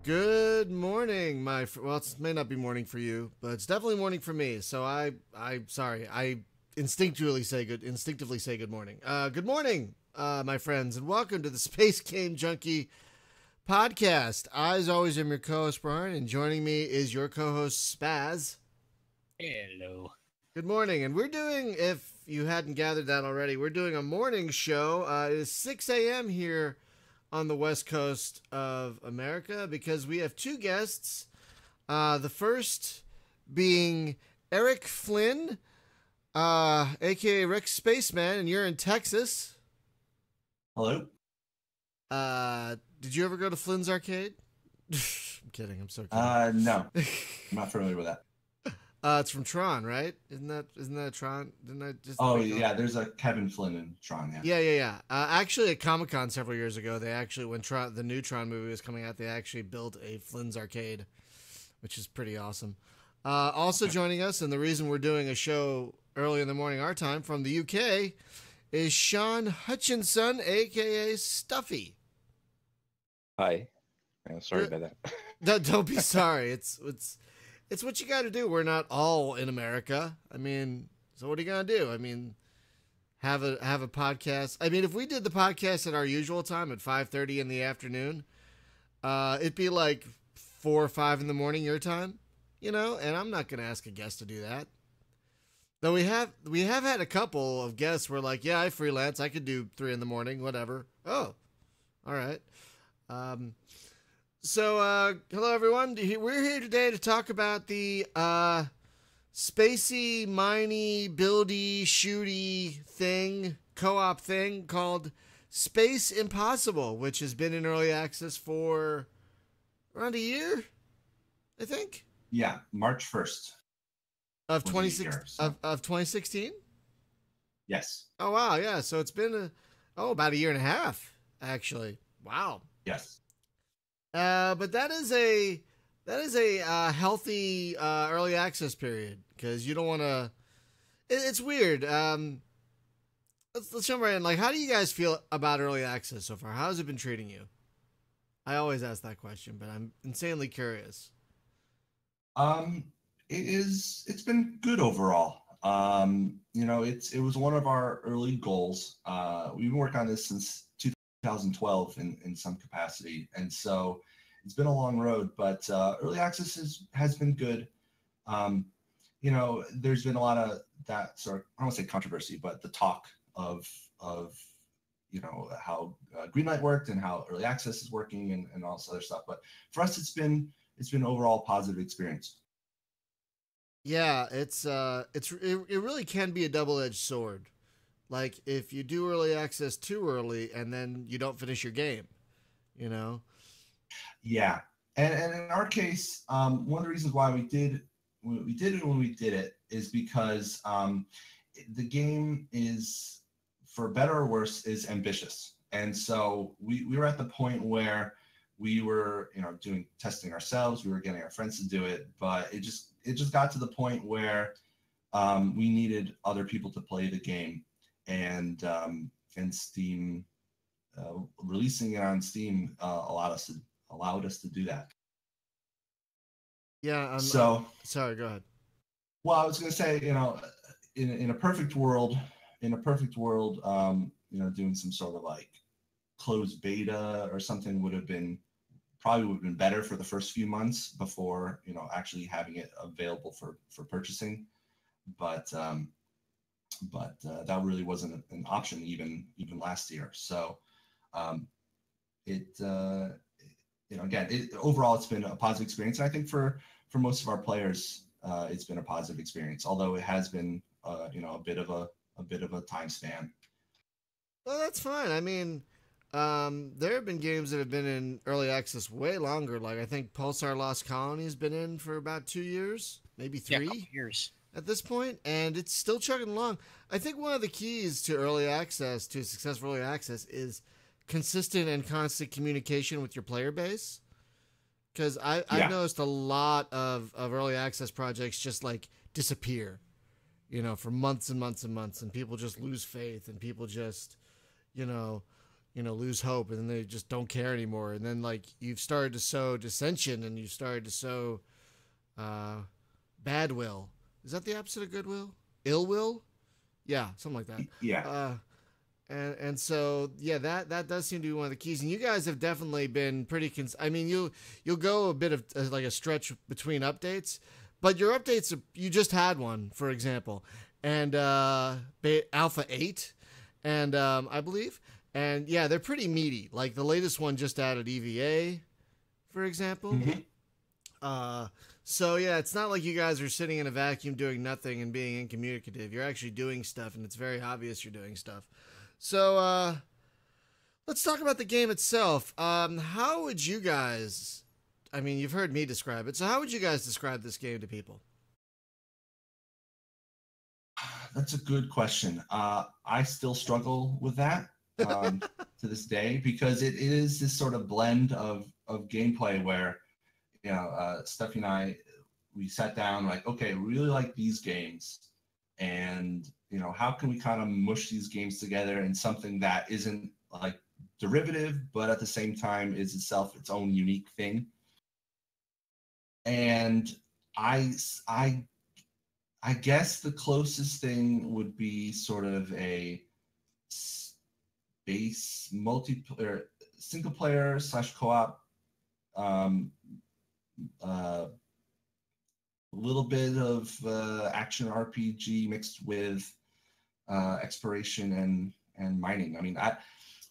Good morning, well, it may not be morning for you, but it's definitely morning for me. So I instinctively say good morning. Good morning, my friends, and welcome to the Space Game Junkie podcast. I, as always, am your co-host Brian, and joining me is your co-host Spaz. Hello. Good morning, and we're doing, if you hadn't gathered that already, we're doing a morning show. It is 6 a.m. here on the west coast of America because we have two guests. The first being Eric Flynn, aka Rick Spaceman, and you're in Texas. Hello. Did you ever go to Flynn's Arcade? I'm kidding. I'm so kidding. No, I'm not familiar with that. It's from Tron, right? Isn't that Tron? Didn't I just? Oh yeah, there's a Kevin Flynn in Tron. Yeah. Actually, at Comic-Con several years ago, they actually, when the new Tron movie was coming out, they actually built a Flynn's Arcade, which is pretty awesome. Also joining us, and the reason we're doing a show early in the morning our time from the UK, is Sean Hutchinson, aka Stuffy. Hi. Sorry about that. Don't be sorry. It's what you got to do. We're not all in America. I mean, so what are you gonna do? I mean, have a podcast. I mean, if we did the podcast at our usual time at 5:30 in the afternoon, it'd be like 4 or 5 in the morning your time, you know. And I'm not gonna ask a guest to do that. Though we have had a couple of guests who are like, yeah, I freelance. I could do 3 in the morning, whatever. Oh, all right. So, hello everyone. We're here today to talk about the spacey, miney, buildy, shooty thing, co-op thing called Space Impossible, which has been in early access for around a year, I think. Yeah, March 1st. Of 2016? Yes. Oh, wow, yeah. So it's been about a year and a half, actually. Wow. Yes. But that is a healthy early access period because you don't want to. It's weird. Let's jump right in. Like, how do you guys feel about early access so far? How has it been treating you? I always ask that question, but I'm insanely curious. It's been good overall. It was one of our early goals. We've been working on this since 2012 in some capacity, and so it's been a long road, but early access has been good. There's been a lot of that sort of, I don't want to say controversy, but the talk of how Greenlight worked and how early access is working and all this other stuff. But for us, it's been overall positive experience. Yeah, it really can be a double-edged sword. Like, if you do early access too early and then you don't finish your game, you know? Yeah. And in our case, one of the reasons why we did it when we did it is because the game is, for better or worse, is ambitious. And so we were at the point where we were, testing ourselves. We were getting our friends to do it, but it just got to the point where we needed other people to play the game. And Steam releasing it on Steam allowed us to do that. Yeah. Sorry. Go ahead. Well, I was going to say, in a perfect world, doing some sort of like closed beta or something would have been better for the first few months before actually having it available for purchasing, but that really wasn't an option even last year. So overall it's been a positive experience, and I think for most of our players it's been a positive experience, although it has been a bit of a time span. Well, that's fine. I mean, there have been games that have been in early access way longer. Like, I think Pulsar Lost Colony has been in for about 2 years, maybe 3. Yeah, years at this point, and it's still chugging along. I think one of the keys to successful early access, is consistent and constant communication with your player base. Because I've noticed a lot of early access projects just like disappear. you know, for months and months and months, and people just lose faith, and people just, you know, lose hope, and then they just don't care anymore. And then like you've started to sow dissension, and you've started to sow bad will. Is that the opposite of goodwill? Ill will? Yeah, something like that. Yeah. And so yeah, that does seem to be one of the keys. And you guys have definitely been pretty. I mean, you'll go a bit of like a stretch between updates, but your updates, you just had one, for example, and Alpha 8, and I believe, and yeah, they're pretty meaty. Like the latest one just added EVA, for example. Mm-hmm. So yeah, it's not like you guys are sitting in a vacuum doing nothing and being incommunicative. You're actually doing stuff, and it's very obvious you're doing stuff. So let's talk about the game itself. How would you guys, I mean, you've heard me describe it, so how would you guys describe this game to people? That's a good question. I still struggle with that to this day, because it is this sort of blend of gameplay where, you know, Stephanie and I, we sat down like, okay, we really like these games, and you know, how can we kind of mush these games together in something that isn't like derivative, but at the same time is itself its own unique thing. And I guess the closest thing would be sort of a space multiplayer, single player / co-op, little bit of action RPG mixed with exploration and mining. I mean,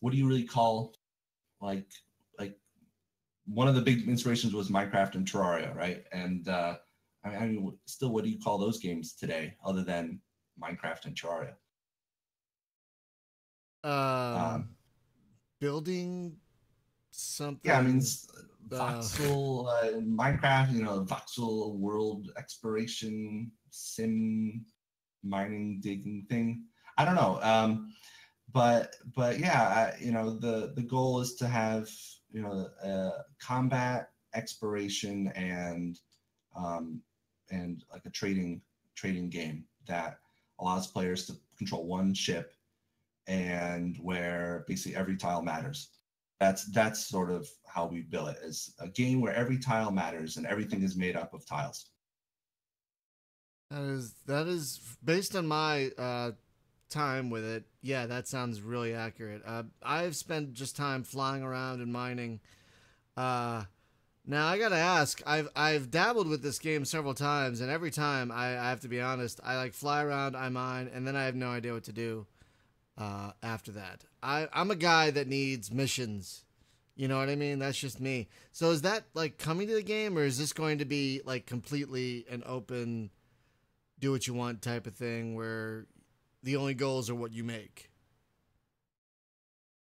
what do you really call like one of the big inspirations was Minecraft and Terraria, right? And I mean, still, what do you call those games today other than Minecraft and Terraria? Building something. Yeah, I mean, voxel, Minecraft, you know, voxel world exploration, sim, mining, digging thing. I don't know. But yeah, you know, the goal is to have, you know, combat, exploration, and like a trading game that allows players to control one ship, and where basically every tile matters. That's sort of how we build it, as a game where every tile matters and everything is made up of tiles. That is based on my time with it. Yeah, that sounds really accurate. I've spent just time flying around and mining. Now I gotta ask, I've dabbled with this game several times, and every time I have to be honest, I like fly around, I mine, and then I have no idea what to do after that. I'm a guy that needs missions. You know what I mean? That's just me. So is that like coming to the game, or is this going to be like completely an open, do what you want type of thing where the only goals are what you make?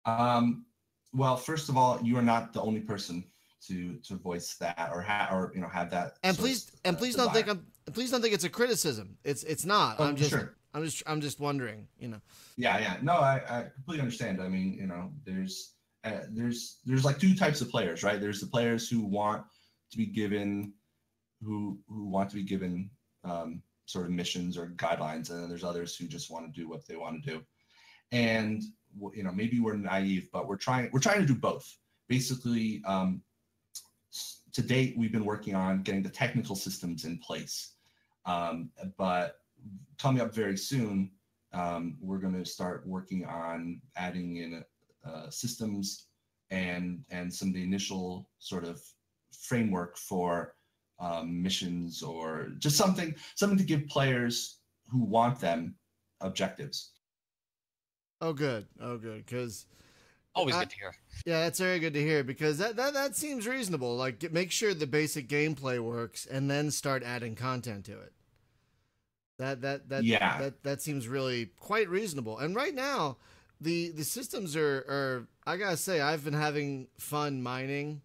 Well, first of all, you are not the only person to voice that or you know, have that. And please don't think it's a criticism. It's not. Oh, sure. I'm just wondering, you know. Yeah. No, I completely understand. I mean, you know, there's like two types of players, right? There's the players who want to be given sort of missions or guidelines, and then there's others who just want to do what they want to do. And you know, maybe we're naive, but we're trying to do both. Basically, to date, we've been working on getting the technical systems in place, but coming up very soon, we're going to start working on adding in systems and some of the initial sort of framework for missions, or just something to give players who want them objectives. Oh, good. Because always good to hear. Yeah, that's very good to hear, because that seems reasonable. Like, make sure the basic gameplay works, and then start adding content to it. That seems really quite reasonable. And right now, the systems are I gotta say, I've been having fun mining,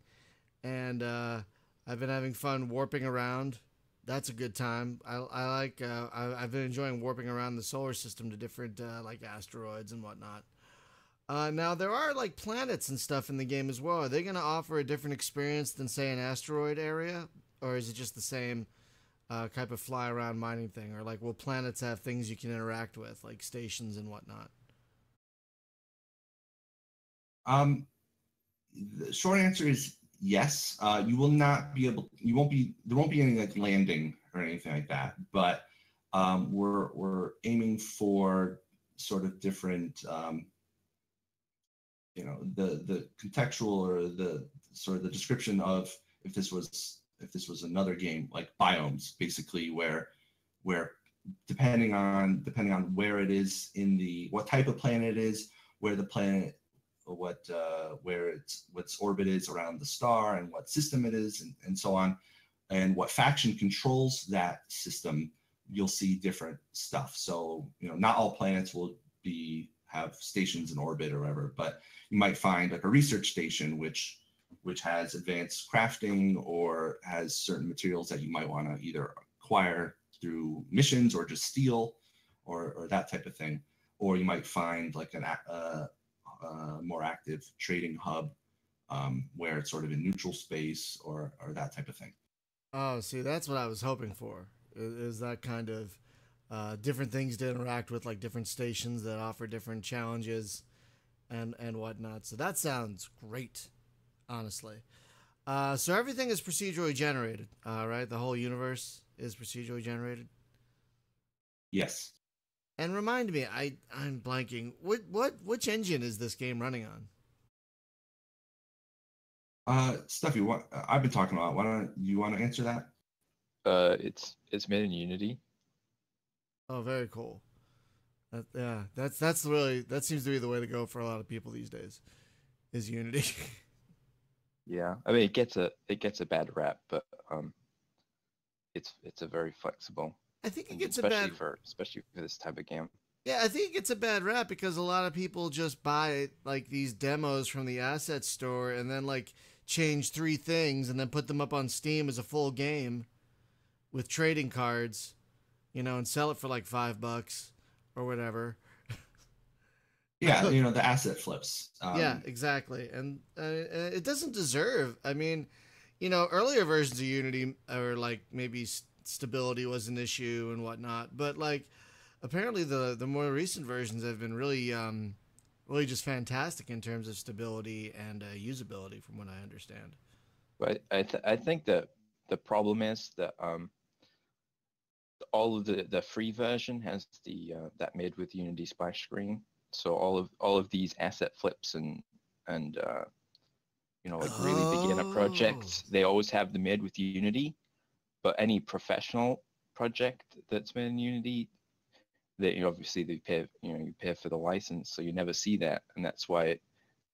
and I've been having fun warping around. That's a good time. I've been enjoying warping around the solar system to different like asteroids and whatnot. Now there are like planets and stuff in the game as well. Are they going to offer a different experience than say an asteroid area, or is it just the same type of fly around mining thing, or like will planets have things you can interact with, like stations and whatnot? The short answer is yes. You will not be able. You won't be. There won't be any like landing or anything like that. But we're aiming for sort of different. The contextual or the sort of the description of if this was another game, like biomes, basically where depending on where it is in the what type of planet it is, where the planet where its orbit is around the star and what system it is, and so on, and what faction controls that system, you'll see different stuff. So not all planets will have stations in orbit or whatever, but you might find like a research station which has advanced crafting or has certain materials that you might want to either acquire through missions or just steal or that type of thing. Or you might find like a more active trading hub where it's sort of in neutral space or that type of thing. Oh, see, that's what I was hoping for. Is that kind of different things to interact with, like different stations that offer different challenges and whatnot. So that sounds great, honestly. So everything is procedurally generated, right? The whole universe is procedurally generated. Yes. And remind me, I'm blanking. Which engine is this game running on? Stuffy, what I've been talking about. Why don't you want to answer that? It's made in Unity. Oh, very cool. That's really, that seems to be the way to go for a lot of people these days, is Unity. Yeah, I mean it gets a bad rap, but it's a very flexible. I think it gets especially for this type of game. Yeah, I think it gets a bad rap because a lot of people just buy like these demos from the asset store and then like change 3 things and then put them up on Steam as a full game with trading cards, and sell it for like $5 or whatever. Yeah, the asset flips. Yeah, exactly. And it doesn't deserve. I mean, earlier versions of Unity or like maybe stability was an issue and whatnot, but like apparently the more recent versions have been really really just fantastic in terms of stability and usability, from what I understand. But I think that the problem is that all of the free version has the that made with Unity splash screen. So all of these asset flips and like really beginner projects, they always have the made with Unity. But any professional project that's made in Unity, obviously they pay you pay for the license, so you never see that, and that's why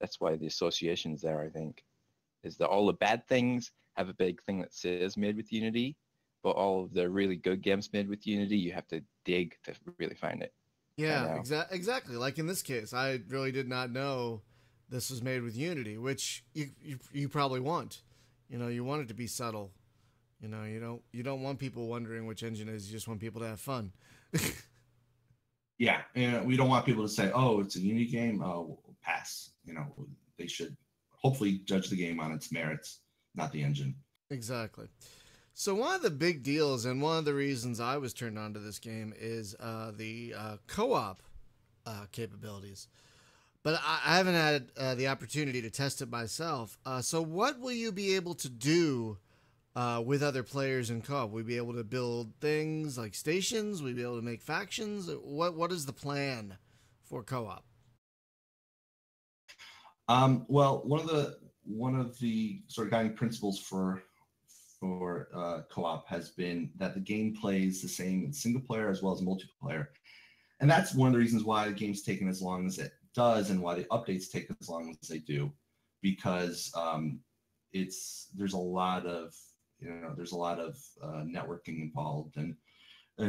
the association's there. I think is that all the bad things have a big thing that says made with Unity, but all of the really good games made with Unity, you have to dig to really find it. Yeah, exactly. Like in this case, I really did not know this was made with Unity, which you probably want. You want it to be subtle. You don't want people wondering which engine it is. You just want people to have fun. Yeah, we don't want people to say, "Oh, it's a Unity game. Oh, pass." They should hopefully judge the game on its merits, not the engine. Exactly. So one of the big deals and one of the reasons I was turned on to this game is the co-op capabilities. But I haven't had the opportunity to test it myself. So what will you be able to do with other players in co-op? Will we be able to build things like stations? Will we be able to make factions? What is the plan for co-op? Well, one of the sort of guiding principles for co-op has been that the game plays the same in single player as well as multiplayer, and that's one of the reasons why the game's taken as long as it does and why the updates take as long as they do, because there's a lot of networking involved, and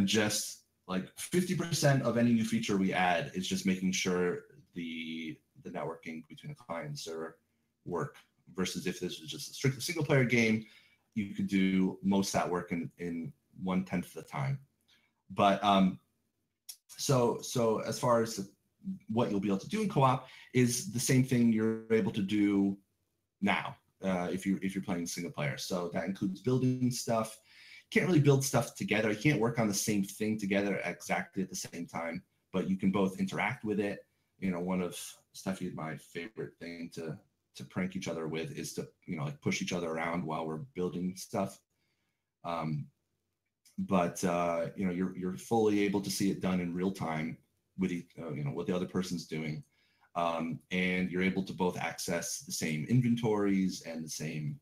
just like 50% of any new feature we add is just making sure the networking between the client and server work, versus if this was just a strictly single player game, you could do most of that work in 1/10 of the time. But so as far as what you'll be able to do in co-op is the same thing you're able to do now if you're playing single player. So that includes building stuff. can't really build stuff together. You can't work on the same thing together exactly at the same time, but you can both interact with it. You know, one of Steffi, my favorite thing to prank each other with is to, you know, like push each other around while we're building stuff. But you know, you're fully able to see it done in real time with you know, what the other person's doing, and you're able to both access the same inventories and the same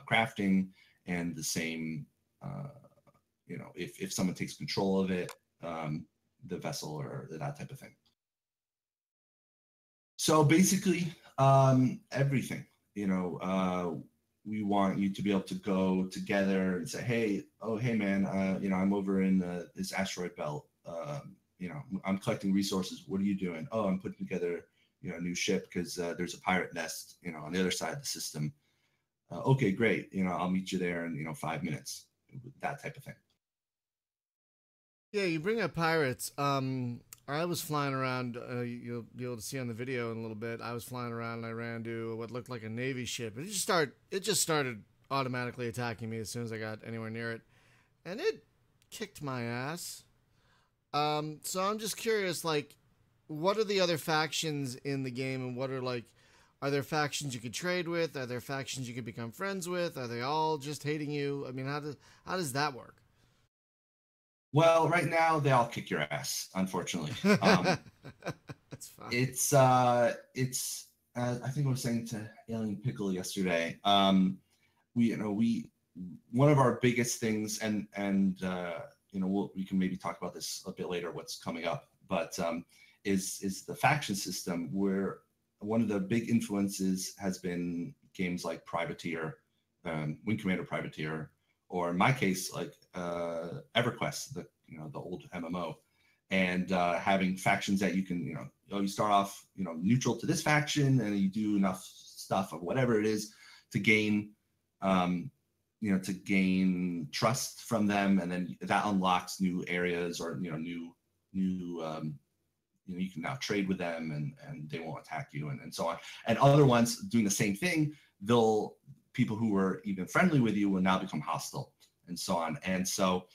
crafting and the same you know, if someone takes control of it, the vessel or that type of thing. So basically, everything, you know, we want you to be able to go together and say, hey, oh, hey, man, you know, I'm over in this asteroid belt. You know, I'm collecting resources. What are you doing? Oh, I'm putting together, you know, a new ship because there's a pirate nest, you know, on the other side of the system. Okay, great. You know, I'll meet you there in, you know, 5 minutes. That type of thing. Yeah, you bring up pirates. I was flying around. You'll be able to see on the video in a little bit. I was flying around and I ran to what looked like a Navy ship. It just started automatically attacking me as soon as I got anywhere near it, and it kicked my ass. So I'm just curious, like, what are the other factions in the game, and what are, like, are there factions you could trade with? Are there factions you could become friends with? Are they all just hating you? I mean, how does that work? Well, right now they all kick your ass, unfortunately. That's fine. It's I think I was saying to Alien Pickle yesterday. We one of our biggest things, and you know, we can maybe talk about this a bit later, what's coming up, but is the faction system, where one of the big influences has been games like Privateer, Wing Commander Privateer, or in my case, like EverQuest, the old MMO, and having factions that you can, you start off, neutral to this faction, and you do enough stuff of whatever it is to gain, to gain trust from them, and then that unlocks new areas, or new you can now trade with them, and they won't attack you, and so on. And other ones doing the same thing, people who were even friendly with you will now become hostile, and so on. And so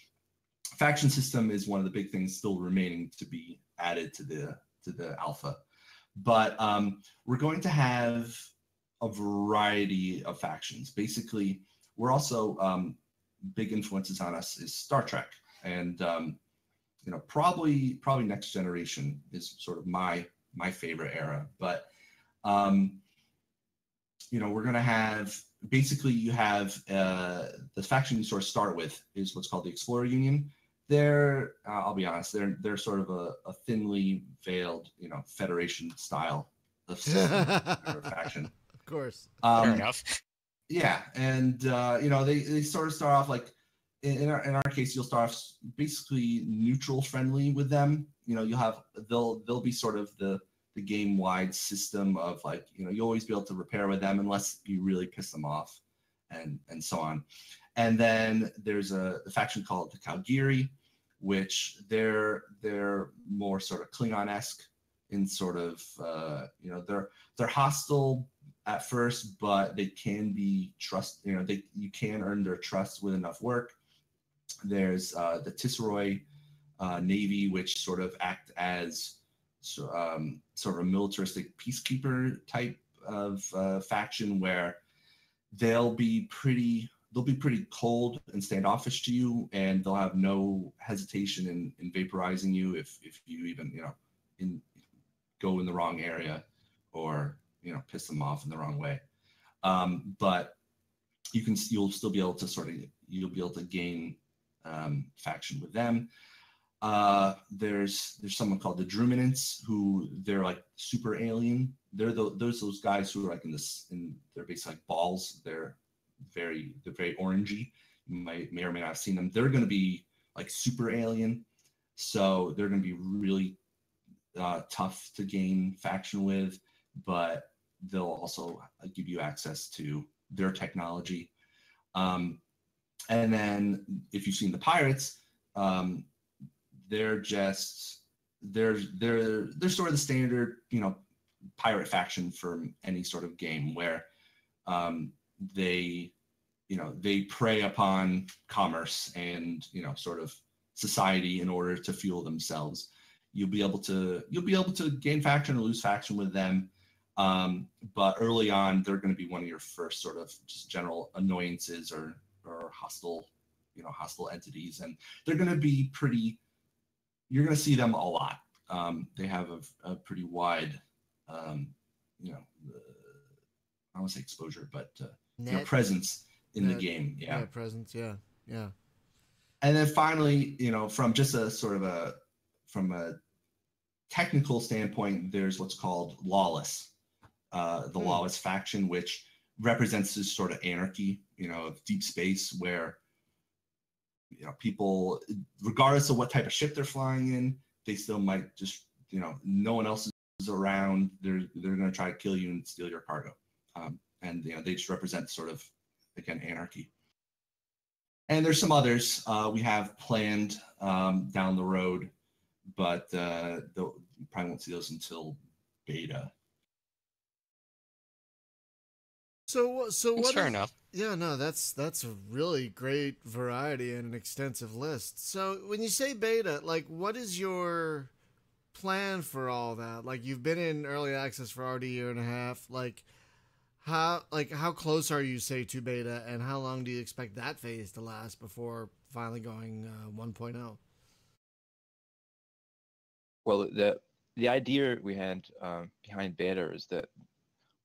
faction system is one of the big things still remaining to be added to the alpha. But we're going to have a variety of factions. Basically, we're also big influences on us is Star Trek, and probably Next Generation is sort of my favorite era. But we're going to have, basically, you have the faction you sort of start with is what's called the Explorer Union. They're, I'll be honest, they're sort of a thinly veiled, Federation style of system or faction. Of course. Fair enough. Yeah, and they sort of start off like, in our case, you'll start off basically neutral friendly with them. They'll be sort of the game wide system of, like, you'll always be able to repair with them unless you really piss them off, and so on. And then there's a faction called the Kalgiri, which they're more sort of Klingon-esque in sort of they're hostile at first, but they can be you can earn their trust with enough work. There's the Tisseroi Navy, which sort of act as sort of a militaristic peacekeeper type of faction, where they'll be pretty cold and standoffish to you, and they'll have no hesitation in vaporizing you if you even go in the wrong area, or piss them off in the wrong way. But you'll still be able to gain faction with them. There's someone called the Druminants, who they're like super alien. They're those guys who are like they're basically like balls. They're very orangey. You may or may not have seen them. They're going to be like super alien, so they're going to be really tough to gain faction with, but they'll also give you access to their technology. And then if you've seen the pirates, they're sort of the standard pirate faction for any sort of game, where they they prey upon commerce and sort of society in order to fuel themselves. You'll be able to gain faction or lose faction with them, but early on they're going to be one of your first sort of just general annoyances or hostile entities, and they're going to be you're going to see them a lot. They have a pretty wide I don't want to say exposure, but presence in the game. Yeah, presence. Yeah. And then finally, from just from a technical standpoint, there's what's called Lawless, the Lawless faction, which represents this sort of anarchy, of deep space, where people, regardless of what type of ship they're flying in, they still might just, no one else is around. They're going to try to kill you and steal your cargo, and they just represent sort of, again, anarchy. And there's some others we have planned down the road, but you probably won't see those until beta. So what? Fair enough. Yeah, no, that's a really great variety and an extensive list. So when you say beta, like, what is your plan for all that? Like, you've been in early access for already a year and a half. Like, how close are you, say, to beta, and how long do you expect that phase to last before finally going 1.0? Well, the idea we had behind beta is that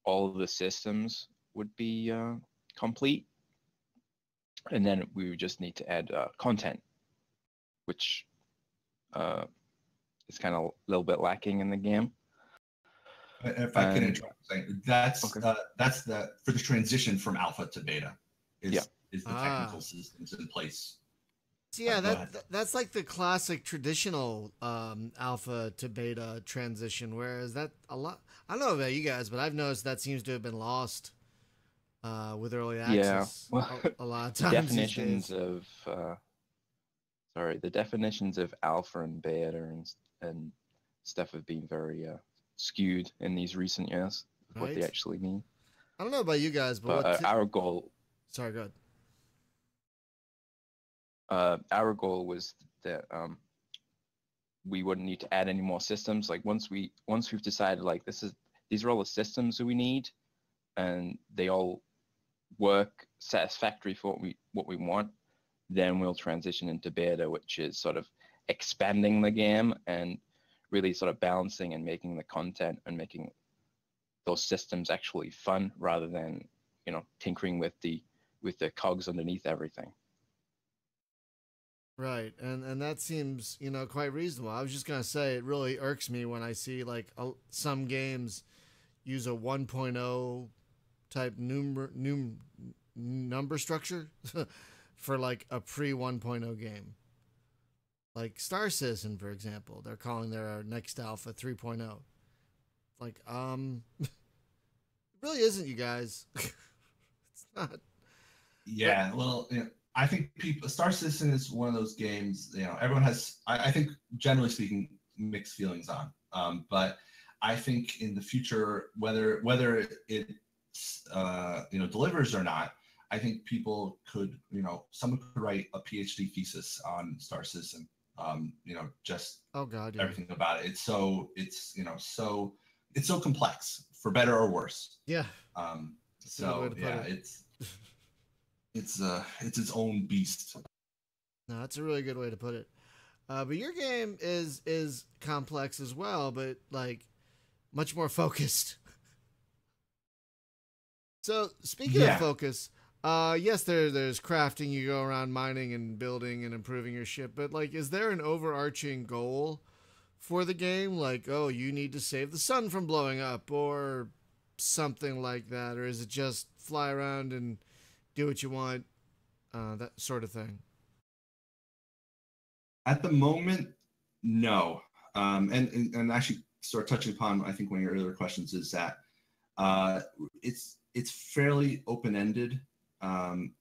all of the systems would be complete, and then we would just need to add content, which is kind of a little bit lacking in the game. If I can interrupt, that's for the transition from alpha to beta is the technical systems in place. So yeah, that's like the classic traditional alpha to beta transition. Whereas that a lot, I don't know about you guys, but I've noticed that seems to have been lost with early access. Yeah, well, a lot of times. The definitions of alpha and beta and stuff have been very skewed in these recent years of what they actually mean. I don't know about you guys, but our goal. Sorry, go ahead. Our goal was that we wouldn't need to add any more systems. Like once we've decided like these are all the systems that we need, and they all work satisfactory for what we want, then we'll transition into beta, which is sort of expanding the game and really sort of balancing and making the content and making those systems actually fun rather than tinkering with the cogs underneath everything. Right, and that seems quite reasonable. I was just gonna say it really irks me when I see like some games use a 1.0 type number structure for like a pre 1.0 game. Like Star Citizen, for example, they're calling their next alpha 3.0. Like, it really isn't, you guys. It's not. Yeah, well, I think Star Citizen is one of those games, everyone has, I think, generally speaking, mixed feelings on. But I think in the future, whether it delivers or not, I think people could, someone could write a PhD thesis on Star Citizen. Just everything about it. It's so complex, for better or worse. Yeah. It's its own beast. No, that's a really good way to put it. But your game is complex as well, but like much more focused. So speaking of focus, yes, there's crafting. You go around mining and building and improving your ship, but like, is there an overarching goal for the game? Like, oh, you need to save the sun from blowing up or something like that, or is it just fly around and do what you want, that sort of thing? At the moment, no. And actually, start touching upon, I think one of your earlier questions is that it's fairly open-ended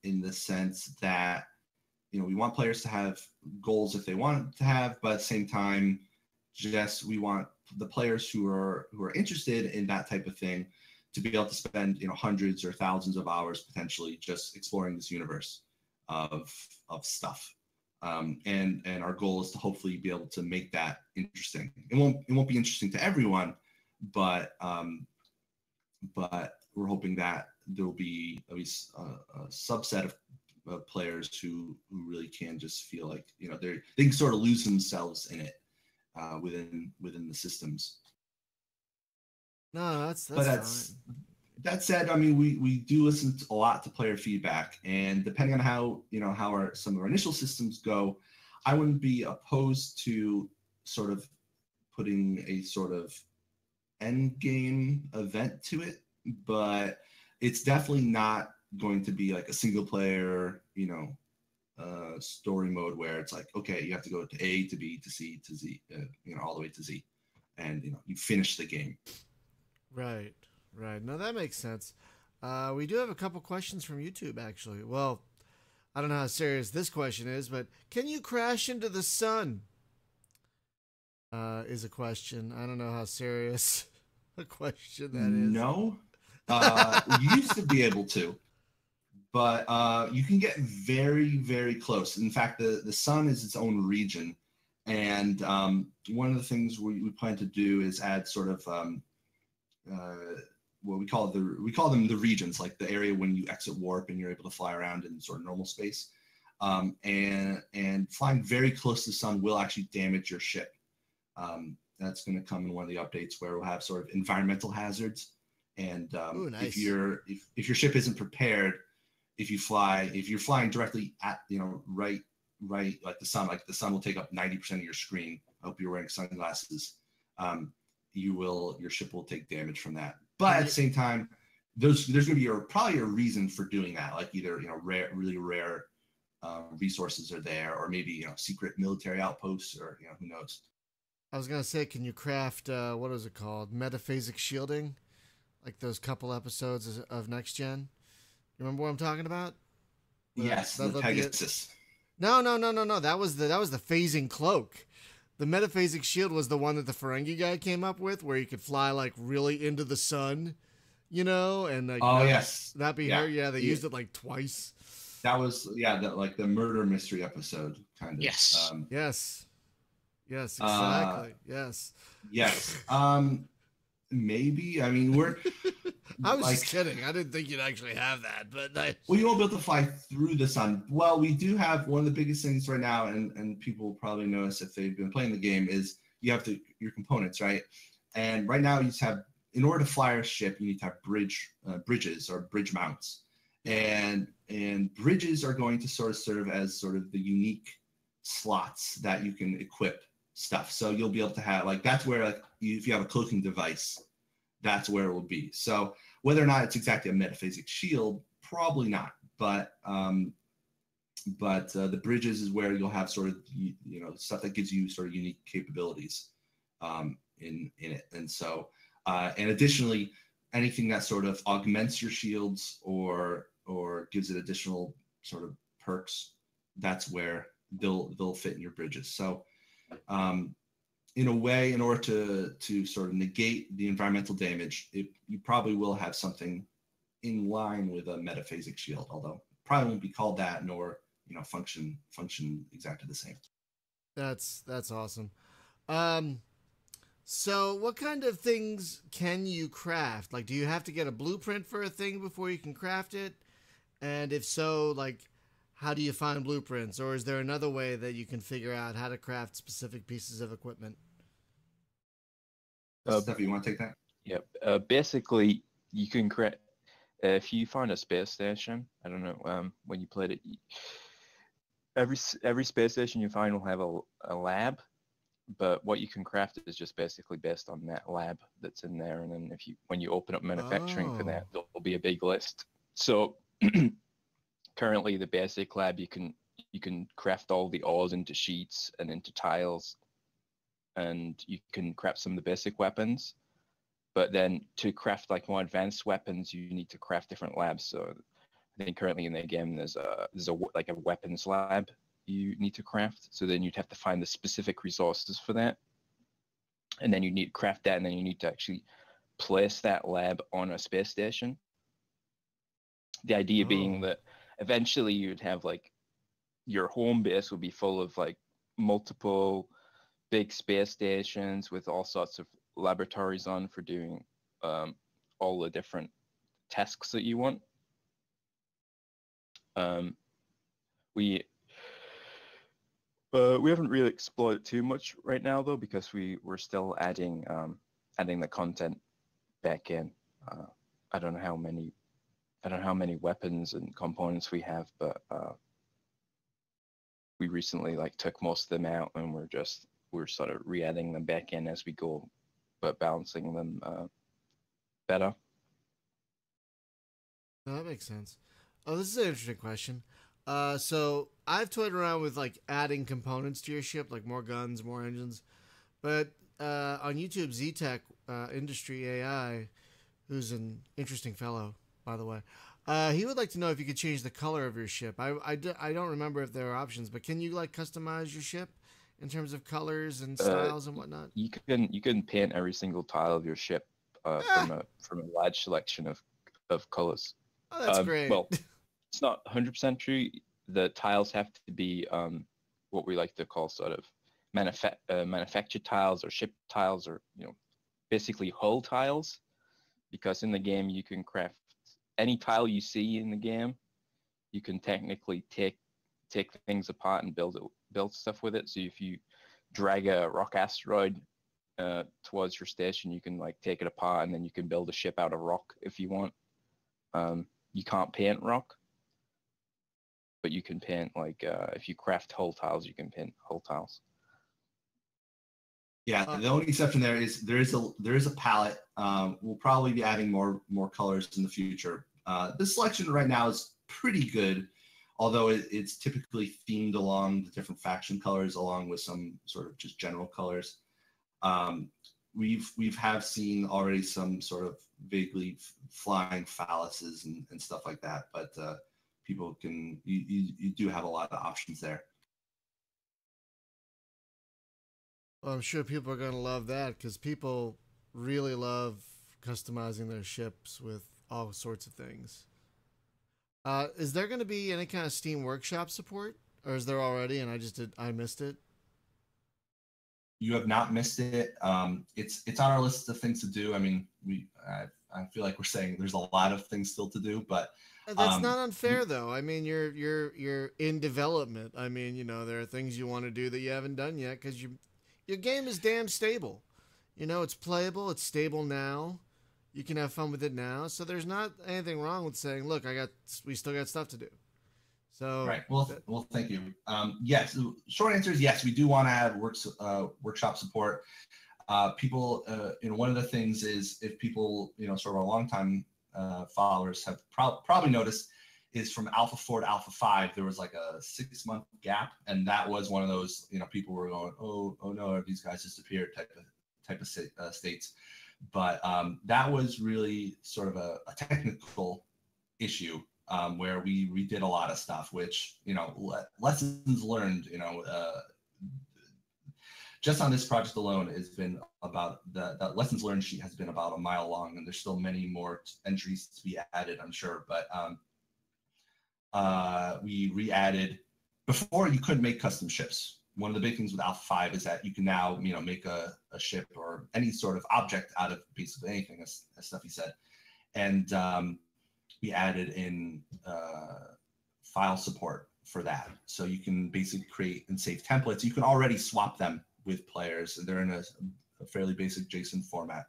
in the sense that we want players to have goals if they want to have, but at the same time, we want the players who are interested in that type of thing to be able to spend hundreds or thousands of hours potentially just exploring this universe of stuff. And our goal is to hopefully be able to make that interesting. It won't be interesting to everyone, but we're hoping that there will be at least a subset of players who really can just feel like they can sort of lose themselves in it within the systems. No, that's fine. That said, I mean, we do listen a lot to player feedback, and depending on how some of our initial systems go, I wouldn't be opposed to sort of putting a sort of end game event to it, but it's definitely not going to be like a single player, story mode where it's like, okay, you have to go to A to B to C to Z, all the way to Z, and you finish the game. Right. No, that makes sense. We do have a couple questions from YouTube, actually. Well, I don't know how serious this question is, but can you crash into the sun? Is a question. I don't know how serious a question that is. No. You used to be able to, but you can get very, very close. In fact, the sun is its own region. And one of the things we plan to do is add sort of what we call them the regions, like the area when you exit warp and you're able to fly around in sort of normal space. And flying very close to the sun will actually damage your ship. That's going to come in one of the updates where we'll have sort of environmental hazards. And Ooh, nice. if your ship isn't prepared, if you're flying directly at right like the sun will take up 90% of your screen. I hope you're wearing sunglasses. Your ship will take damage from that. But at the same time, there's going to be probably a reason for doing that, like either really rare resources are there, or maybe secret military outposts, or who knows. I was gonna say, can you craft what is it called? Metaphasic shielding, like those couple episodes of Next Gen. You remember what I'm talking about? Yes, the Pegasus. No. That was the phasing cloak. The Metaphasic shield was the one that the Ferengi guy came up with, where you could fly like really into the sun, and like yes, that be her. Yeah, they used it like twice. That was like the murder mystery episode kind of. Yes. Yes, exactly. Yes. Maybe. I mean, we're. I was just kidding. I didn't think you'd actually have that, but well, you won't be able to fly through the sun. Well, we do have one of the biggest things right now, and people will probably notice if they've been playing the game, is you have your components, right? And right now you just have, in order to fly a ship, you need to have bridges or bridge mounts, and bridges are going to sort of serve as sort of the unique slots that you can equip stuff. So you'll be able to have that's where if you have a cloaking device, that's where it will be. So whether or not it's exactly a metaphasic shield, probably not. But the bridges is where you'll have sort of stuff that gives you sort of unique capabilities in it. And so and additionally, anything that sort of augments your shields or gives it additional sort of perks, that's where they'll fit in your bridges. So in a way, in order to sort of negate the environmental damage, you probably will have something in line with a metaphasic shield, although probably won't be called that, nor function exactly the same. That's awesome. So what kind of things can you craft? Like, do you have to get a blueprint for a thing before you can craft it? And if so, like, how do you find blueprints? Or is there another way that you can figure out how to craft specific pieces of equipment? Steph, you want to take that? Yep. Basically, you can create, if you find a space station, I don't know, when you played it, every space station you find will have a lab, but what you can craft is just basically based on that lab that's in there. And then when you open up manufacturing for that, there'll be a big list. So currently the basic lab, you can craft all the ores into sheets and into tiles, and you can craft some of the basic weapons. But then to craft like more advanced weapons, you need to craft different labs. So I think currently in the game there's a weapons lab you need to craft. So then you'd have to find the specific resources for that, and then you need to craft that, and then you need to actually place that lab on a space station. The idea being that eventually you'd have like your home base would be full of like multiple big space stations with all sorts of laboratories on for doing all the different tasks that you want. We haven't really explored it too much right now though, because we're still adding the content back in. I don't know how many weapons and components we have, but we recently like took most of them out, and we're sort of re-adding them back in as we go, but balancing them better. Oh, that makes sense. Oh, this is an interesting question. So I've toyed around with like adding components to your ship, like more guns, more engines. But on YouTube, Z-Tech Industry AI, who's an interesting fellow, by the way, he would like to know if you could change the color of your ship. I don't remember if there are options, but can you like customize your ship in terms of colors and styles and whatnot? You can paint every single tile of your ship from a large selection of colors. Oh, that's great. Well, it's not 100% true. The tiles have to be what we like to call sort of manufactured tiles or ship tiles, or basically hull tiles, because in the game you can craft any tile you see in the game. You can technically take things apart and build stuff with it. So if you drag a rock asteroid towards your station, you can like take it apart and then you can build a ship out of rock if you want. You can't paint rock, but you can paint like if you craft hull tiles, you can paint hull tiles. Yeah, the only exception there is there is a palette. We'll probably be adding more colors in the future. The selection right now is pretty good, although it's typically themed along the different faction colors, along with some sort of just general colors. We've seen already some sort of vaguely flying phalluses and stuff like that, but people can you do have a lot of options there. Well, I'm sure people are going to love that because people really love customizing their ships with all sorts of things. Is there going to be any kind of Steam Workshop support, or is there already and I missed it? You have not missed it. It's on our list of things to do. I mean, I feel like we're saying there's a lot of things still to do, but that's not unfair though. I mean, you're in development. I mean, there are things you want to do that you haven't done yet because your game is damn stable. It's playable. It's stable now. You can have fun with it now. So there's not anything wrong with saying, look, we still got stuff to do. So right. Well, thank you. Yes. Short answer is yes. We do want to add workshop support. People, one of the things is if people, sort of our longtime followers have probably noticed is from Alpha 4 to Alpha 5, there was like a 6-month gap. And that was one of those, people were going, oh no, these guys disappeared type of states. But that was really sort of a technical issue where we redid a lot of stuff, which, lessons learned, just on this project alone has been about the lessons learned sheet has been about a mile long, and there's still many more entries to be added, I'm sure. But we re-added, before you couldn't make custom ships. One of the big things with Alpha 5 is that you can now, make a ship or any sort of object out of basically anything, as Stuffy said. And we added in file support for that. So you can basically create and save templates. You can already swap them with players, and they're in a fairly basic JSON format.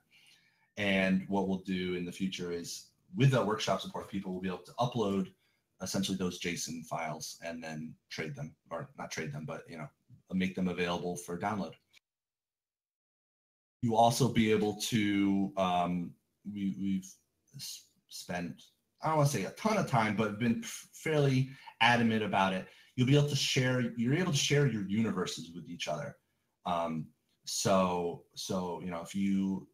And what we'll do in the future is, with the workshop support, people will be able to upload essentially those JSON files and then trade them, or not trade them, but make them available for download. You'll also be able to, we've spent, I don't want to say a ton of time, but been fairly adamant about it. You're able to share your universes with each other. So if you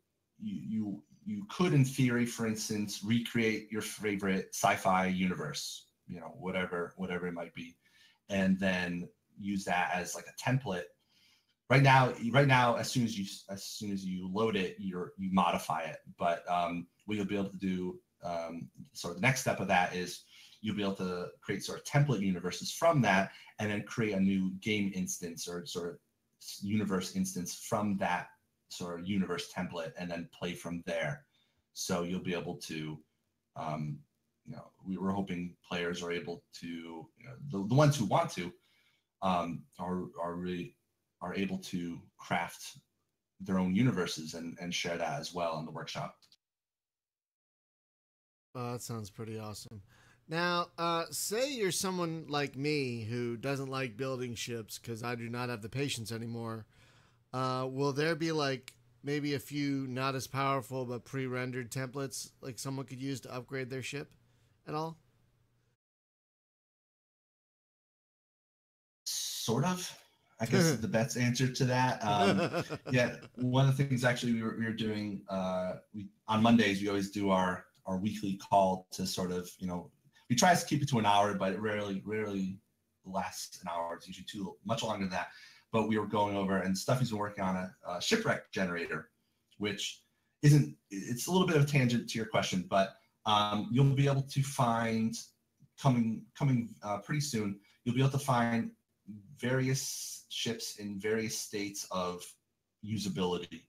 could, in theory, for instance, recreate your favorite sci-fi universe, whatever it might be, and then use that as like a template right now, as soon as you load it, you modify it. But what you'll be able to do, sort of the next step of that is you'll be able to create sort of template universes from that, and then create a new game instance or sort of universe instance from that sort of universe template, and then play from there. So you'll be able to, we were hoping players are able to, the ones who want to, are able to craft their own universes and share that as well in the workshop. Oh, that sounds pretty awesome. Now, say you're someone like me who doesn't like building ships because I do not have the patience anymore. Will there be like maybe a few not as powerful but pre-rendered templates like someone could use to upgrade their ship at all? Sort of, I guess is the best answer to that. Yeah, one of the things actually we were doing, on Mondays we always do our weekly call to sort of, we try to keep it to an hour, but it rarely lasts an hour. It's usually too much longer than that. But we were going over, and Stuffy's been working on a shipwreck generator, which it's a little bit of a tangent to your question, but you'll be able to find, coming pretty soon, you'll be able to find various ships in various states of usability.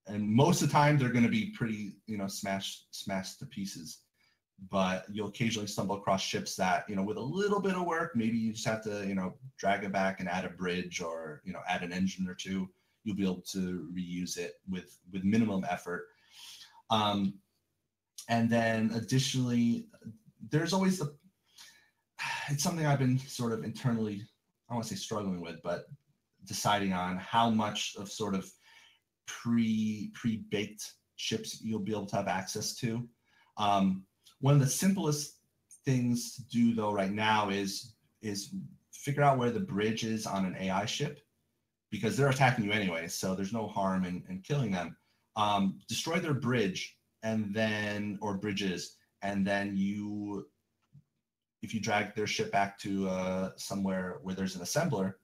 And most of the time they're going to be pretty, smashed to pieces. But you'll occasionally stumble across ships that, with a little bit of work, maybe you just have to, drag it back and add a bridge or, add an engine or two. You'll be able to reuse it with minimum effort. And then additionally, there's always it's something I've been sort of internally, I don't want to say struggling with, but deciding on how much of sort of pre-baked ships you'll be able to have access to. One of the simplest things to do though right now is figure out where the bridge is on an AI ship, because they're attacking you anyway, so there's no harm in killing them. Destroy their bridge or bridges, and then if you drag their ship back to somewhere where there's an assembler,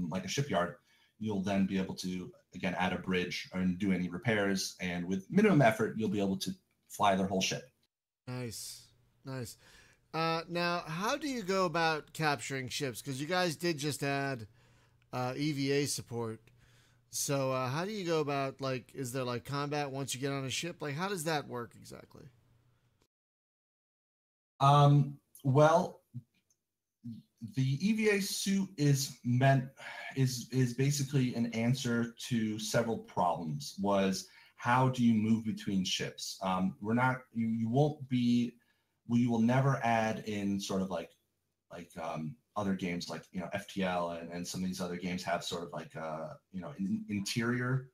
like a shipyard, you'll then be able to, again, add a bridge and do any repairs. And with minimum effort, you'll be able to fly their whole ship. Nice. Now, how do you go about capturing ships? Because you guys did just add EVA support. So how do you go about, like, is there like combat once you get on a ship? Like, how does that work exactly? Well, the EVA suit is basically an answer to several problems. Was how do you move between ships? You will never add in sort of like other games like FTL and some of these other games have sort of like interior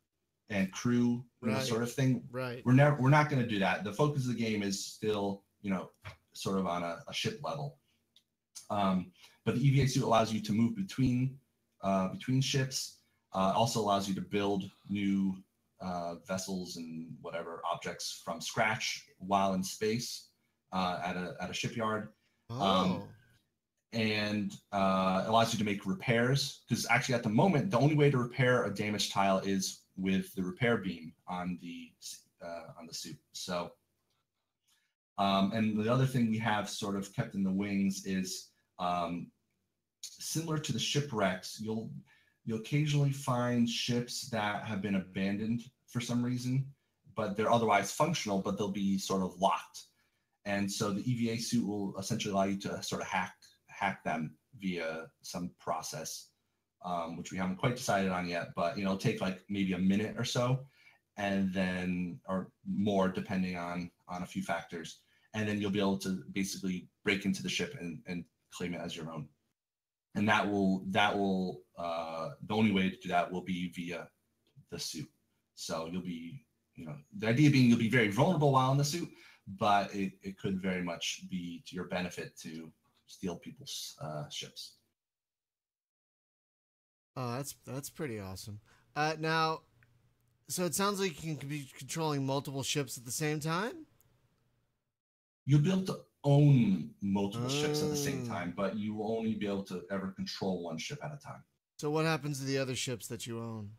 and crew sort of thing. Right. We're not going to do that. The focus of the game is still sort of on a ship level. But the EVA suit allows you to move between ships. Also allows you to build new vessels and whatever objects from scratch while in space at a shipyard. And allows you to make repairs, because actually at the moment the only way to repair a damaged tile is with the repair beam on the suit. So and the other thing we have sort of kept in the wings is similar to the shipwrecks, you'll occasionally find ships that have been abandoned for some reason, but they're otherwise functional, but they'll be sort of locked. And so the EVA suit will essentially allow you to sort of hack them via some process, which we haven't quite decided on yet, but it'll take like maybe a minute or so, and then, or more depending on a few factors. And then you'll be able to basically break into the ship and claim it as your own. And that will the only way to do that will be via the suit. So you'll be, the idea being you'll be very vulnerable while in the suit, but it could very much be to your benefit to steal people's ships. Oh, that's pretty awesome. Now, so it sounds like you can be controlling multiple ships at the same time? You'll be able to own multiple ships at the same time, but you will only be able to ever control one ship at a time. So what happens to the other ships that you own?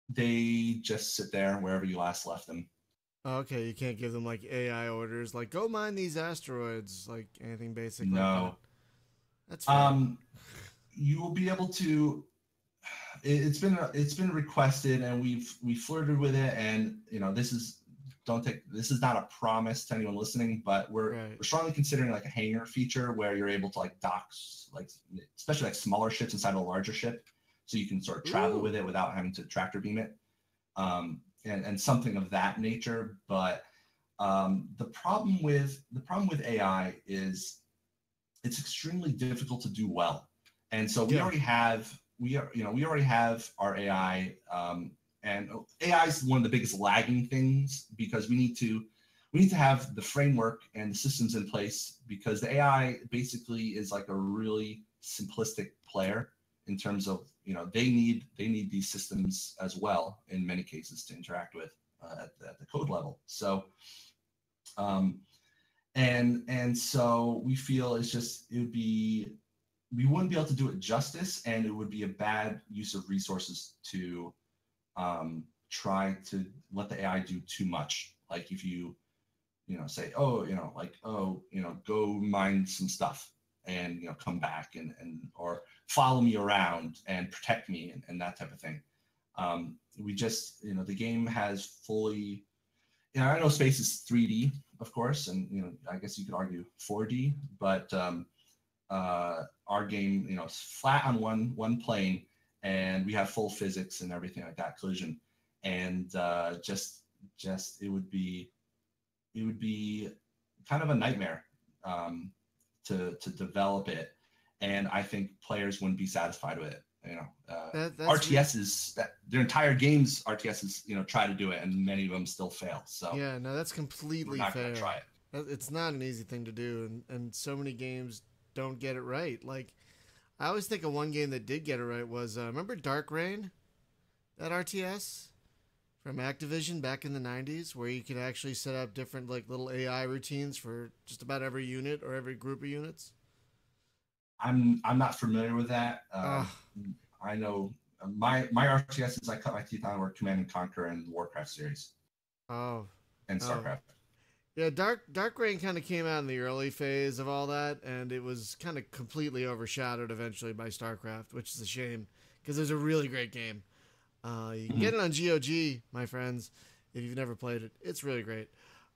They just sit there wherever you last left them. Oh, okay, you can't give them like AI orders, like go mine these asteroids, like anything basic like that. No. That's fair. You will be able to. It's been requested, and we've flirted with it, and this is not a promise to anyone listening, but we're strongly considering like a hangar feature where you're able to like dock like especially like smaller ships inside of a larger ship, so you can sort of travel with it without having to tractor beam it, and something of that nature. But the problem with AI is it's extremely difficult to do well, and so we already have our AI, and AI is one of the biggest lagging things because we need to have the framework and the systems in place, because the AI basically is like a really simplistic player in terms of they need these systems as well in many cases to interact with at the code level. So and so we feel we wouldn't be able to do it justice, and it would be a bad use of resources to try to let the AI do too much. Like if you say, go mine some stuff and come back and or follow me around and protect me and that type of thing. We just the game has fully. I know space is 3D, of course, and I guess you could argue 4D, but our game, is flat on one plane, and we have full physics and everything like that, collision, and just it would be kind of a nightmare to develop it, and I think players wouldn't be satisfied with it. RTSs, their entire games, RTSs, try to do it, and many of them still fail. So yeah, no, that's completely we're not fair. gonna try it. It's not an easy thing to do, and so many games don't get it right. Like, I always think of one game that did get it right was remember Dark Reign, that RTS from Activision back in the 90s, where you could actually set up different like little AI routines for just about every unit or every group of units. I'm not familiar with that. I know my RTSs I cut my teeth on were Command and Conquer and the Warcraft series. Oh. And StarCraft. Yeah, Dark Reign kind of came out in the early phase of all that, and it was kind of completely overshadowed eventually by StarCraft, which is a shame because it was a really great game. You can get it on GOG, my friends, if you've never played it. It's really great.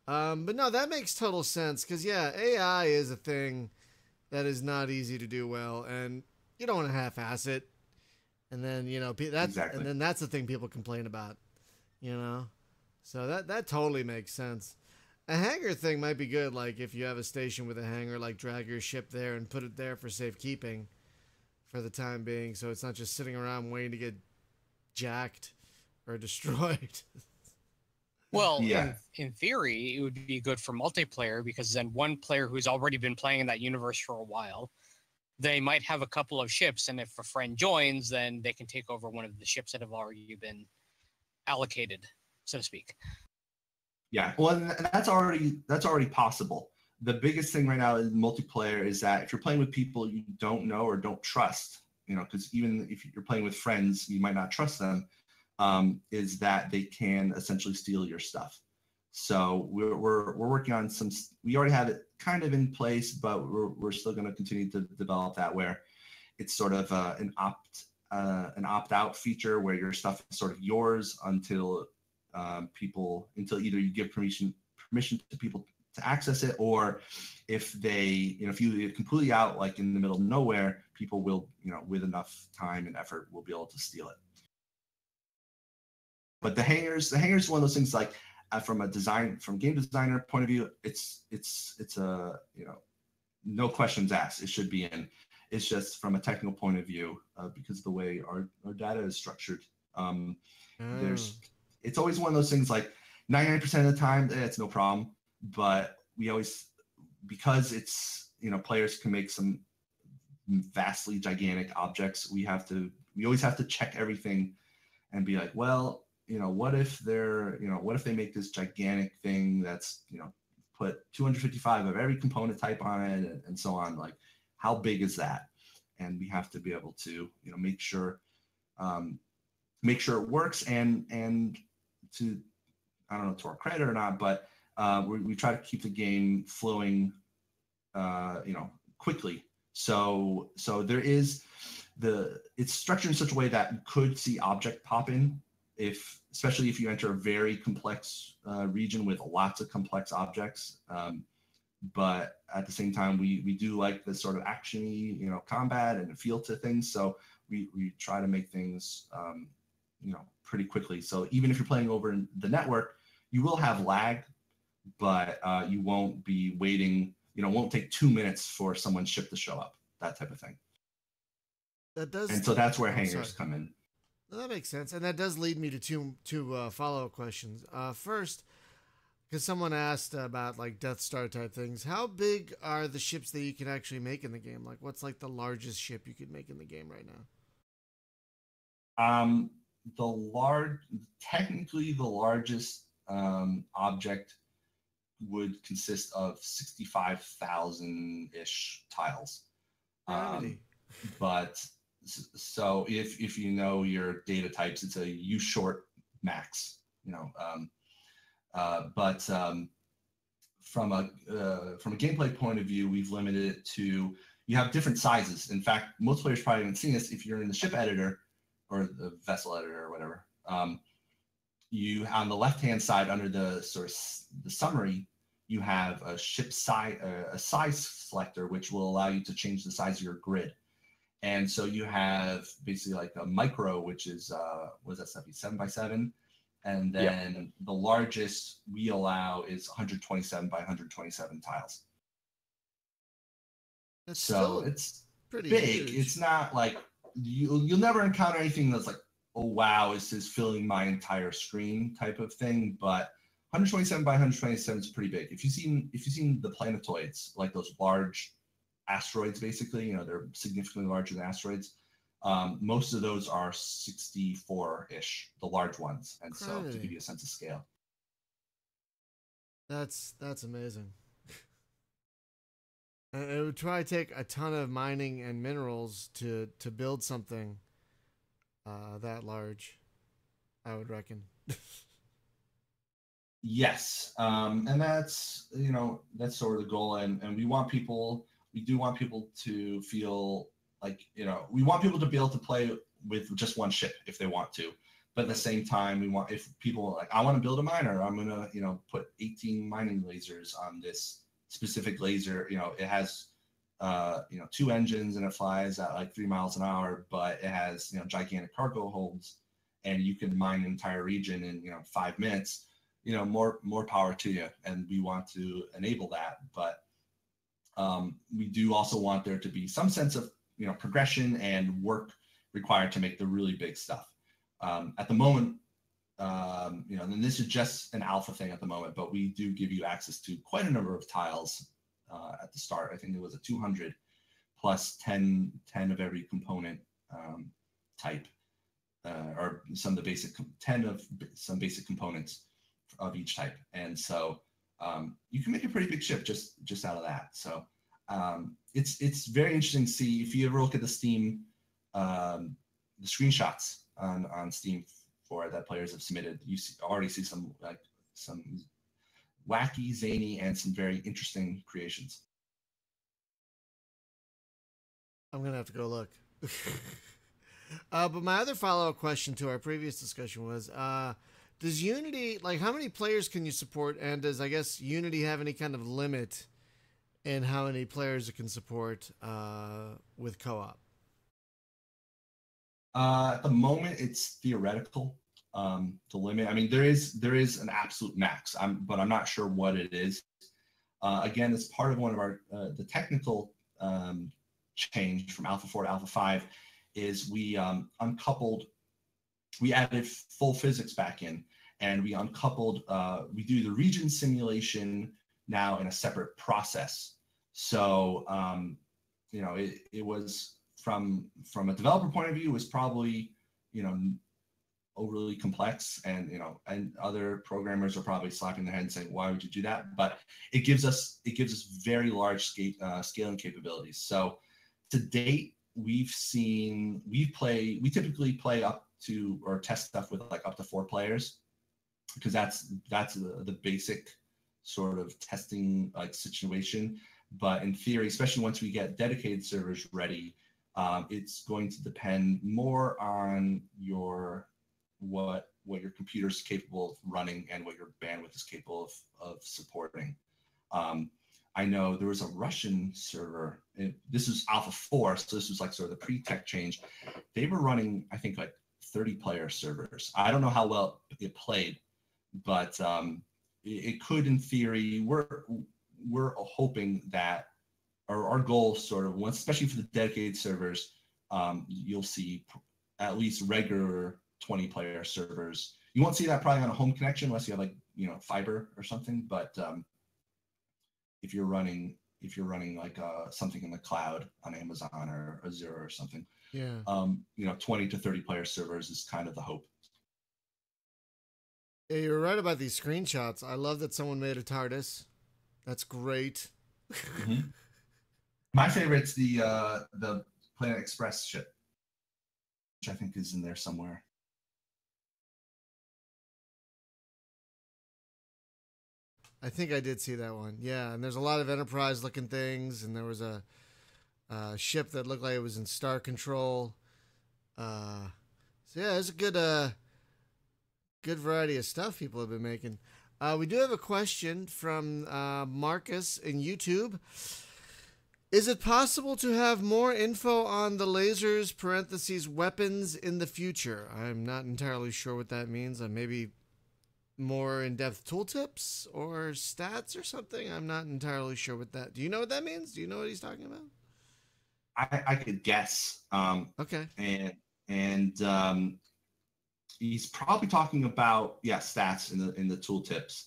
But no, that makes total sense because, yeah, AI is a thing that is not easy to do well, and you don't want to half-ass it. And then, and then that's the thing people complain about, So that totally makes sense. A hangar thing might be good, like if you have a station with a hangar, like drag your ship there and put it there for safekeeping for the time being, so it's not just sitting around waiting to get jacked or destroyed. Well, yeah. In theory, it would be good for multiplayer because then one player who's already been playing in that universe for a while, they might have a couple of ships, and if a friend joins, then they can take over one of the ships that have already been allocated, so to speak. Yeah, well, and that's already possible. The biggest thing right now in multiplayer is that if you're playing with people you don't know or don't trust, because even if you're playing with friends, you might not trust them, is that they can essentially steal your stuff. So we're working on some. We already have it kind of in place, but we're still going to continue to develop that, where it's sort of an opt-out feature where your stuff is sort of yours until either you give permission to people to access it, or if they, if you completely out like in the middle of nowhere, people will, with enough time and effort, will be able to steal it. But the hangars is one of those things like from game designer point of view, it's a, no questions asked. It should be in. It's just from a technical point of view, because of the way our data is structured. It's always one of those things like 99% of the time, it's no problem. But we always, because it's, players can make some vastly gigantic objects, we always have to check everything and be like, well, what if they make this gigantic thing that's, put 255 of every component type on it and so on, like how big is that? and we have to be able to make sure it works, and to, I don't know, to our credit or not, but we try to keep the game flowing quickly. So there is it's structured in such a way that you could see object pop in, especially if you enter a very complex region with lots of complex objects. But at the same time, we do like this sort of action-y, combat and feel to things. So we try to make things, pretty quickly. So even if you're playing over the network, you will have lag, but you won't be waiting. It won't take 2 minutes for someone's ship to show up, that type of thing. That does. And so that's where hangars come in. Well, that makes sense. And that does lead me to two follow-up questions. First, because someone asked about like Death Star type things, how big are the ships that you can actually make in the game? Like, what's like the largest ship you could make in the game right now? Technically the largest object would consist of 65,000-ish tiles. But so if you know your data types, it's a U short max, but from a gameplay point of view, we've limited it to, you have different sizes. In fact, most players probably haven't seen this. If you're in the ship editor or the vessel editor or whatever, you, on the left-hand side under the sort of the summary, you have a ship size, a size selector, which will allow you to change the size of your grid. And so you have basically like a micro, which is what does that stuff be, 7x7, and then the largest we allow is 127 by 127 tiles. So it's pretty big. Huge. It's not like you'll never encounter anything that's like, oh wow, this is filling my entire screen type of thing. But 127 by 127 is pretty big. If you've seen the planetoids, like those large asteroids, basically, they're significantly larger than asteroids. Most of those are 64-ish, the large ones, and so to give you a sense of scale. That's amazing. And it would probably take a ton of mining and minerals to build something that large, I would reckon. Yes, and that's that's sort of the goal, and we do want people to feel like, we want people to be able to play with just one ship if they want to, but at the same time, we want, if people like, I want to build a miner, I'm gonna put 18 mining lasers on this specific laser. It has 2 engines and it flies at like 3 miles an hour, but it has gigantic cargo holds, and you can mine an entire region in 5 minutes. More power to you, and we want to enable that. But we do also want there to be some sense of progression and work required to make the really big stuff. At the moment, and this is just an alpha thing at the moment, but we do give you access to quite a number of tiles at the start. I think it was a 200 plus 10 of every component type, or some of the basic 10 of some basic components of each type. And so you can make a pretty big ship just out of that. So it's very interesting to see. If you ever look at the Steam, the screenshots on Steam for that players have submitted, you already see some wacky, zany, and some very interesting creations. I'm gonna have to go look. But my other follow-up question to our previous discussion was, does Unity, like, how many players can you support, and does, I guess, Unity have any kind of limit in how many players it can support with co-op? At the moment, it's theoretical. The limit. I mean, there is an absolute max. But I'm not sure what it is. Again, it's part of one of our the technical change from Alpha 4 to Alpha 5 is we uncoupled. We added full physics back in, and we uncoupled. We do the region simulation now in a separate process. So it was from a developer point of view, it was probably overly complex, and and other programmers are probably slapping their head and saying, why would you do that? But it gives us very large scaling capabilities. So to date, we typically play up to, or test stuff with like up to 4 players, because that's the basic sort of testing like situation. But in theory, especially once we get dedicated servers ready, it's going to depend more on what your computer's capable of running and what your bandwidth is capable of supporting. I know there was a Russian server, and this was Alpha 4, so this was like sort of the pre-tech change. They were running, I think, like 30-player servers. I don't know how well it played, but it could, in theory. We're hoping that, or our goal sort of, once, especially for the dedicated servers, you'll see at least regular 20-player servers. You won't see that probably on a home connection unless you have like, fiber or something. But if you're running like something in the cloud on Amazon or Azure or something, 20 to 30-player servers is kind of the hope. Yeah, you're right about these screenshots. I love that someone made a TARDIS. That's great. Mm-hmm. My favorite's the Planet Express ship, which I think is in there somewhere. I think I did see that one. Yeah, and there's a lot of Enterprise-looking things, and there was a ship that looked like it was in Star Control. So yeah, it's a good variety of stuff people have been making. We do have a question from Marcus in YouTube. Is it possible to have more info on the lasers (parentheses weapons) in the future? I'm not entirely sure what that means. Maybe more in-depth tooltips or stats or something. I'm not entirely sure what that. Do you know what that means? Do you know what he's talking about? I could guess. Okay. And he's probably talking about stats in the tooltips.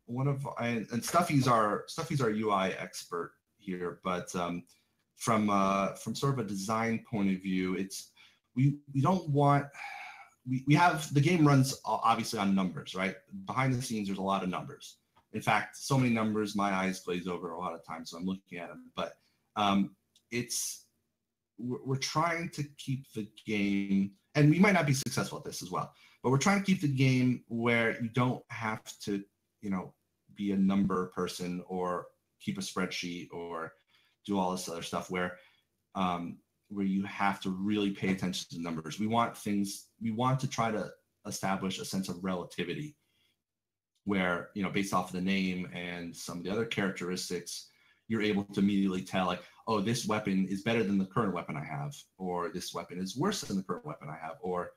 One of and Stuffy's our UI expert here, but from sort of a design point of view, it's we don't want. We have, the game runs obviously on numbers, right? Behind the scenes, there's a lot of numbers. In fact, so many numbers, my eyes glaze over a lot of times, so I'm looking at them. But we're trying to keep the game, and we might not be successful at this as well, but we're trying to keep the game where you don't have to, be a number person or keep a spreadsheet or do all this other stuff where you have to really pay attention to the numbers. We want to try to establish a sense of relativity where, based off of the name and some of the other characteristics, you're able to immediately tell, like, oh, this weapon is better than the current weapon I have, or this weapon is worse than the current weapon I have, or,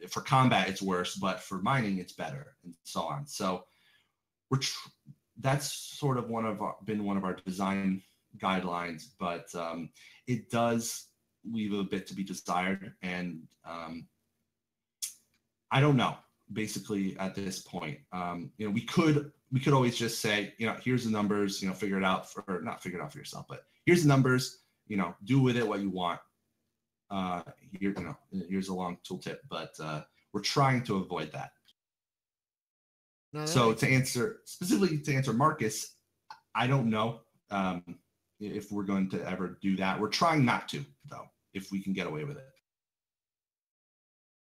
for combat it's worse, but for mining it's better, and so on. So that's sort of been one of our design guidelines, but it does leave a bit to be desired, and I don't know. Basically, at this point, we could always just say, here's the numbers, figure it out not figure it out for yourself, but here's the numbers, do with it what you want. Here's a long tooltip, but we're trying to avoid that. So to answer Marcus, I don't know if we're going to ever do that. We're trying not to, though, if we can get away with it.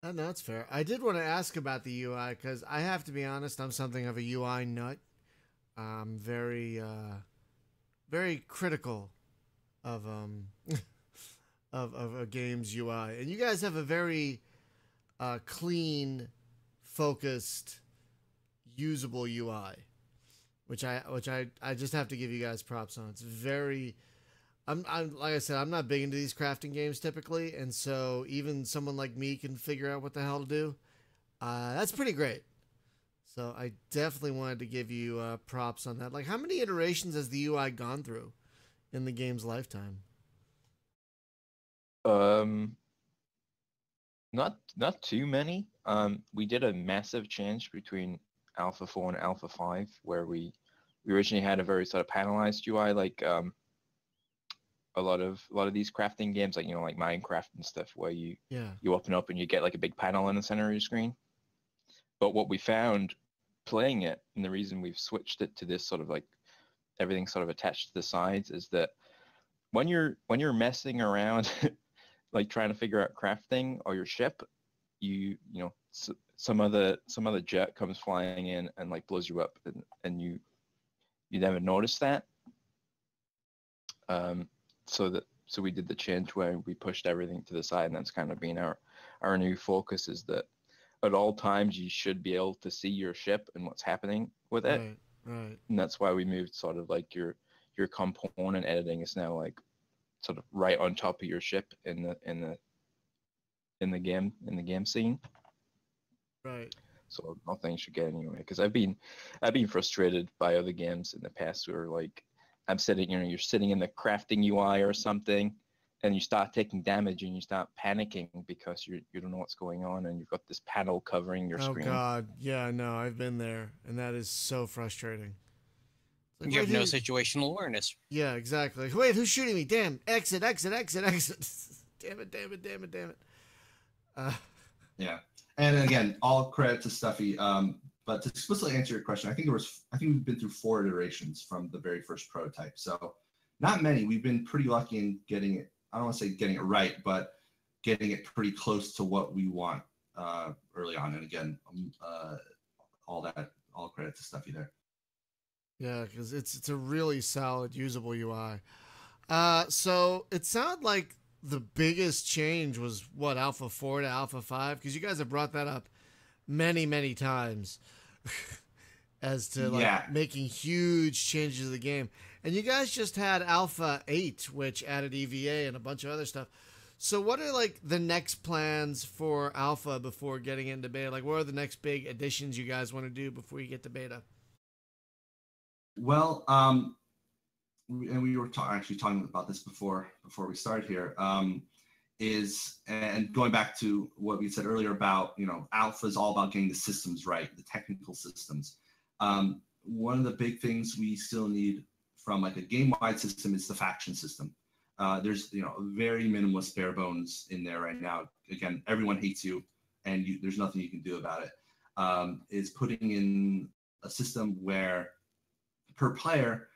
No, that's fair. I did want to ask about the UI because I have to be honest, I'm something of a UI nut. I'm very, very critical of of a game's UI, and you guys have a very clean, focused, usable UI, which I just have to give you guys props on. It's very. I'm like I said, I'm not big into these crafting games typically, and so even someone like me can figure out what the hell to do. That's pretty great. So I definitely wanted to give you props on that. Like, how many iterations has the UI gone through in the game's lifetime? Not too many. We did a massive change between Alpha 4 and Alpha 5, where we originally had a very sort of panelized UI, like a lot of these crafting games, like like Minecraft and stuff, where you open up and you get like a big panel in the center of your screen. But what we found playing it, and the reason we've switched it to this sort of like everything sort of attached to the sides is that when you're messing around, like trying to figure out crafting or your ship, you know, some other jet comes flying in and like blows you up, and you never notice that. So we did the change where we pushed everything to the side, and that's kind of been our new focus, is that at all times you should be able to see your ship and what's happening with it. Right. And that's why we moved sort of like your component editing is now like sort of right on top of your ship in the game scene. Right. So nothing should get anywhere, because I've been frustrated by other games in the past where like I'm sitting, you know, you're sitting in the crafting UI or something, and you start taking damage and you start panicking because you don't know what's going on, and you've got this panel covering your screen. Oh God, yeah, no, I've been there, and that is so frustrating. Like, you have no situational awareness. Yeah, exactly. Wait, who's shooting me? Damn! Exit! Damn it! Yeah, and again, all credit to Stuffy. But to explicitly answer your question, I think we've been through 4 iterations from the very first prototype. So not many. We've been pretty lucky in getting it. I don't want to say getting it right, but getting it pretty close to what we want early on. And again, all credit to Stuffy there. Yeah, because it's a really solid, usable UI. So it sounded like the biggest change was what, Alpha 4 to Alpha 5? Because you guys have brought that up many times as to like making huge changes to the game. And you guys just had Alpha 8, which added EVA and a bunch of other stuff. So what are like the next plans for Alpha before getting into beta? Like, what are the next big additions you guys want to do before you get to beta? Well, and we were actually talking about this before we started here, and going back to what we said earlier about, you know, Alpha is all about getting the systems right, the technical systems. One of the big things we still need from like a game-wide system is the faction system. There's, you know, very minimalist bare bones in there right now. Again, everyone hates you, and there's nothing you can do about it. Is putting in a system where per player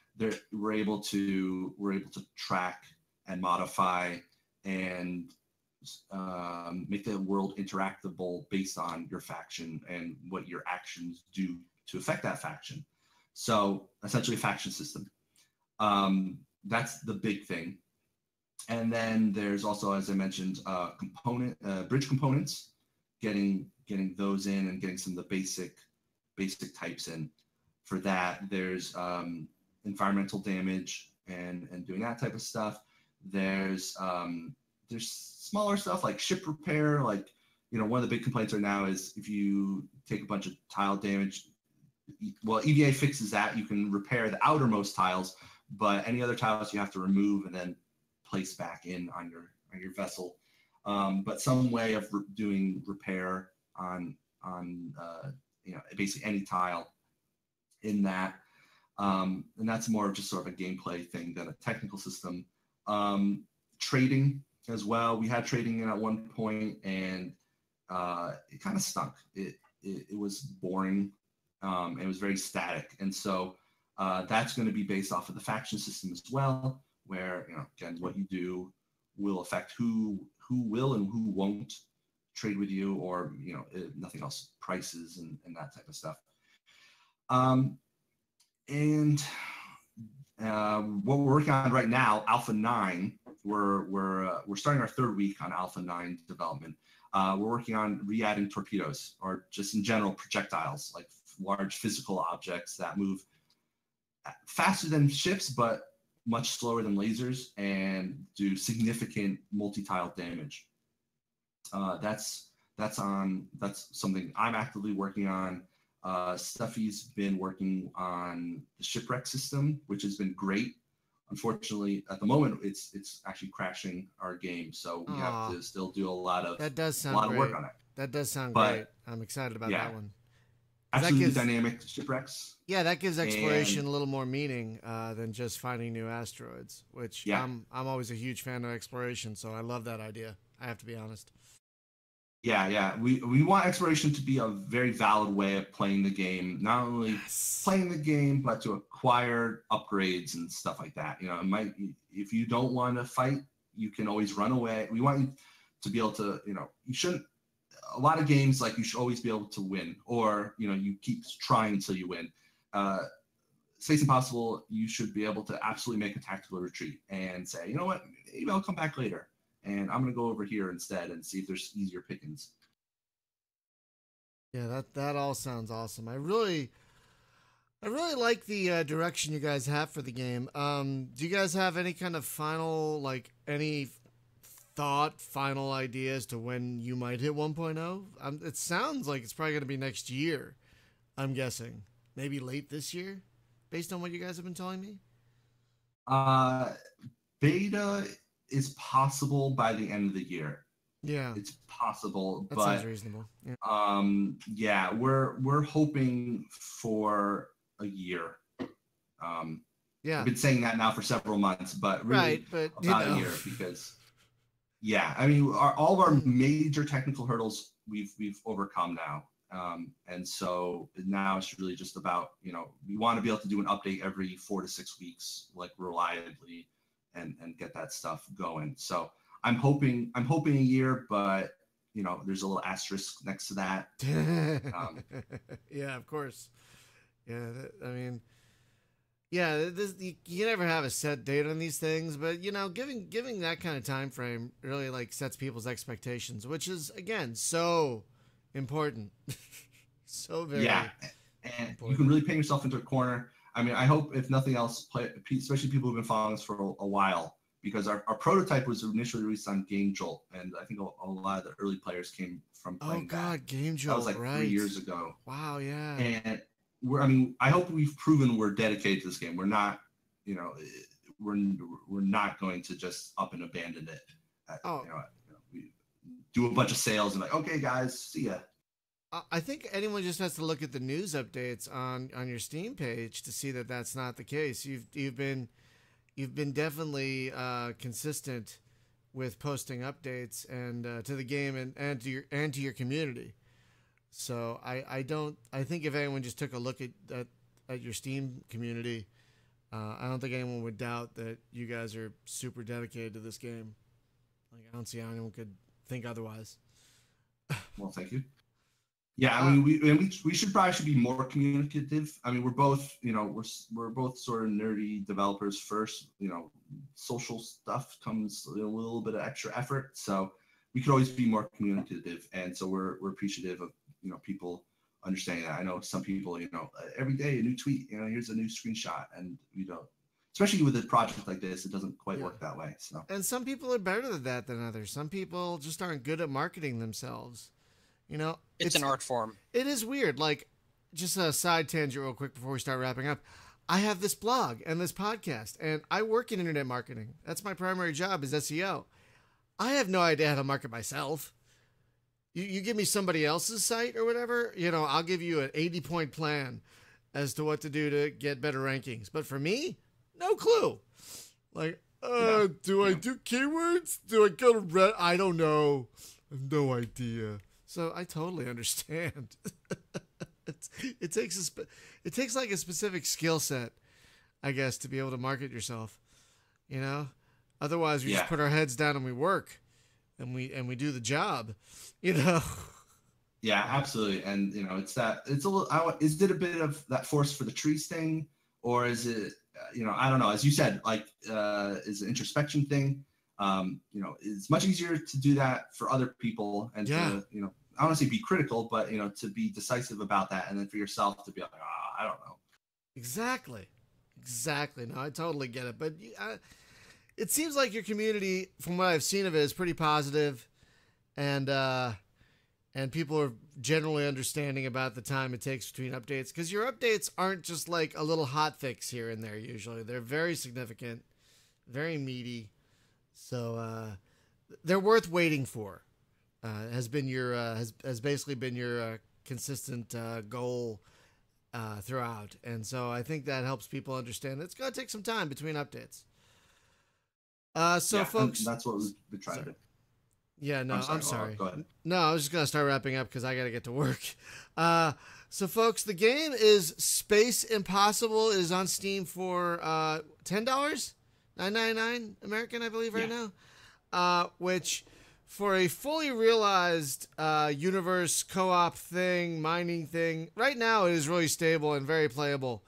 we're able to track and modify and make the world interactable based on your faction and what your actions do to affect that faction. So essentially a faction system. That's the big thing. And then there's also, as I mentioned, bridge components, getting those in and getting some of the basic types in. For that, there's environmental damage and doing that type of stuff. There's smaller stuff like ship repair. Like, you know, one of the big complaints right now is if you take a bunch of tile damage, well, EVA fixes that. You can repair the outermost tiles, but any other tiles you have to remove and then place back in on your vessel. But some way of doing repair on you know, basically any tile in that, and that's more of just sort of a gameplay thing than a technical system. Trading as well. We had trading in at one point, and it kind of stunk. It was boring. It was very static, and so that's going to be based off of the faction system as well, where, you know, again, what you do will affect who will and who won't trade with you, or, you know, nothing else, prices and that type of stuff. And what we're working on right now, Alpha 9, we're starting our 3rd week on Alpha 9 development. We're working on re-adding torpedoes, or just in general projectiles, like large physical objects that move faster than ships, but much slower than lasers and do significant multi-tile damage. That's something I'm actively working on. Stuffy's been working on the shipwreck system, which has been great. Unfortunately, at the moment, it's actually crashing our game, so we have to still do a lot of work on it. That does sound great. I'm excited about that one. Absolutely dynamic shipwrecks. Yeah, that gives exploration a little more meaning than just finding new asteroids, which I'm always a huge fan of exploration, so I love that idea. I have to be honest. Yeah. We want exploration to be a very valid way of playing the game. Not only playing the game, but to acquire upgrades and stuff like that. It might, if you don't want to fight, you can always run away. We want you to be able to, you shouldn't. A lot of games, like, you should always be able to win, or you keep trying until you win. Space Impossible, you should be able to absolutely make a tactical retreat and say, you know what, maybe I'll come back later, and I'm going to go over here instead and see if there's easier pickings. Yeah, that all sounds awesome. I really like the direction you guys have for the game. Do you guys have any kind of final ideas to when you might hit 1.0? It sounds like it's probably going to be next year. I'm guessing maybe late this year, based on what you guys have been telling me. Beta is possible by the end of the year. Yeah, it's possible. That sounds reasonable. Yeah. We're hoping for a year. Yeah, I've been saying that now for several months, but really about a year, because I mean, all of our major technical hurdles we've overcome now. And so now it's really just about, we want to be able to do an update every 4 to 6 weeks, like, reliably, and get that stuff going. So I'm hoping a year, but there's a little asterisk next to that. Yeah, of course. Yeah, I mean, yeah, you never have a set date on these things, but giving that kind of time frame really, like, sets people's expectations, which is, again, so important. So very and important. You can really paint yourself into a corner. I mean, I hope, if nothing else, especially people who've been following us for a while, because our prototype was initially released on Game Jolt, and I think a lot of the early players came from playing that. Game Jolt, that was like 3 years ago. Wow, yeah. And I hope we've proven we're dedicated to this game. We're not, we're not going to just up and abandon it. We do a bunch of sales and, like, okay, guys, see ya. I think anyone just has to look at the news updates on your Steam page to see that that's not the case. You've been definitely consistent with posting updates and to the game and to your community. So I think if anyone just took a look at your Steam community, I don't think anyone would doubt that you guys are super dedicated to this game. Like, I don't see how anyone could think otherwise. Well, thank you. Yeah, I mean, we should be more communicative. I mean, we're both, we're both sort of nerdy developers first. Social stuff comes a little bit of extra effort, so we could always be more communicative. And so we're appreciative of people understanding that. I know some people, every day a new tweet, here's a new screenshot, and especially with a project like this, it doesn't quite work that way. So, and some people are better at that than others. Some people just aren't good at marketing themselves. It's an art form. It is weird. Like, just a side tangent real quick before we start wrapping up. I have this blog and this podcast, and I work in internet marketing. That's my primary job, is SEO. I have no idea how to market myself. You give me somebody else's site or whatever, I'll give you an 80-point plan as to what to do to get better rankings. But for me, no clue. Like, do I do keywords? Do I go to Reddit? I don't know. I have no idea. So I totally understand. It takes like a specific skill set, I guess, to be able to market yourself. Otherwise we just put our heads down and we work, and we do the job. Yeah, absolutely. And it's a little. Is it a bit of that force for the trees thing, or is it? I don't know. As you said, like, is an introspection thing. It's much easier to do that for other people and to, I don't want to say be critical, but, to be decisive about that. And then for yourself to be like, I don't know. Exactly. No, I totally get it. But it seems like your community, from what I've seen of it, is pretty positive, and people are generally understanding about the time it takes between updates, because your updates aren't just like a little hot fix here and there. Usually they're very significant, very meaty. So they're worth waiting for. Has basically been your consistent goal throughout, and so I think that helps people understand that it's going to take some time between updates. Folks, that's what we've been trying to do. Yeah, no, I'm sorry. Go ahead. No, I was just going to start wrapping up because I got to get to work. So, folks, the game is Space Impossible. It is on Steam for $10, $9.99 American, I believe, right now. Which, for a fully realized universe co-op thing, mining thing, right now it is really stable and very playable.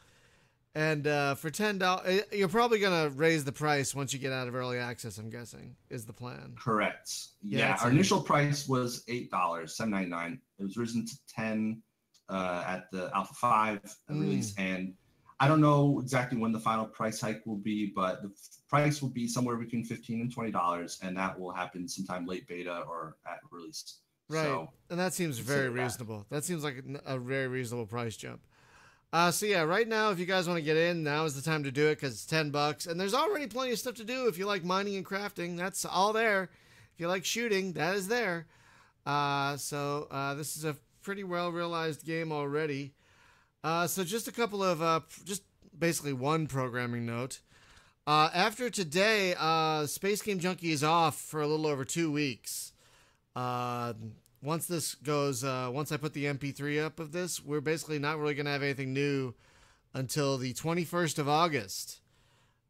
And for $10, you're probably going to raise the price once you get out of early access, I'm guessing, is the plan. Correct. Yeah, our initial price was $8, $7.99. It was risen to $10 at the Alpha 5 release. And I don't know exactly when the final price hike will be, but the price will be somewhere between $15 and $20, and that will happen sometime late beta or at release. Right, so, and that seems very reasonable. That seems like a very reasonable price jump. So yeah, right now, if you guys want to get in, now is the time to do it because it's $10, and there's already plenty of stuff to do. If you like mining and crafting, that's all there. If you like shooting, that is there. So this is a pretty well realized game already. So just a couple of just basically one programming note. After today, Space Game Junkie is off for a little over 2 weeks. Once this goes, once I put the MP3 up of this, we're basically not really going to have anything new until the 21st of August.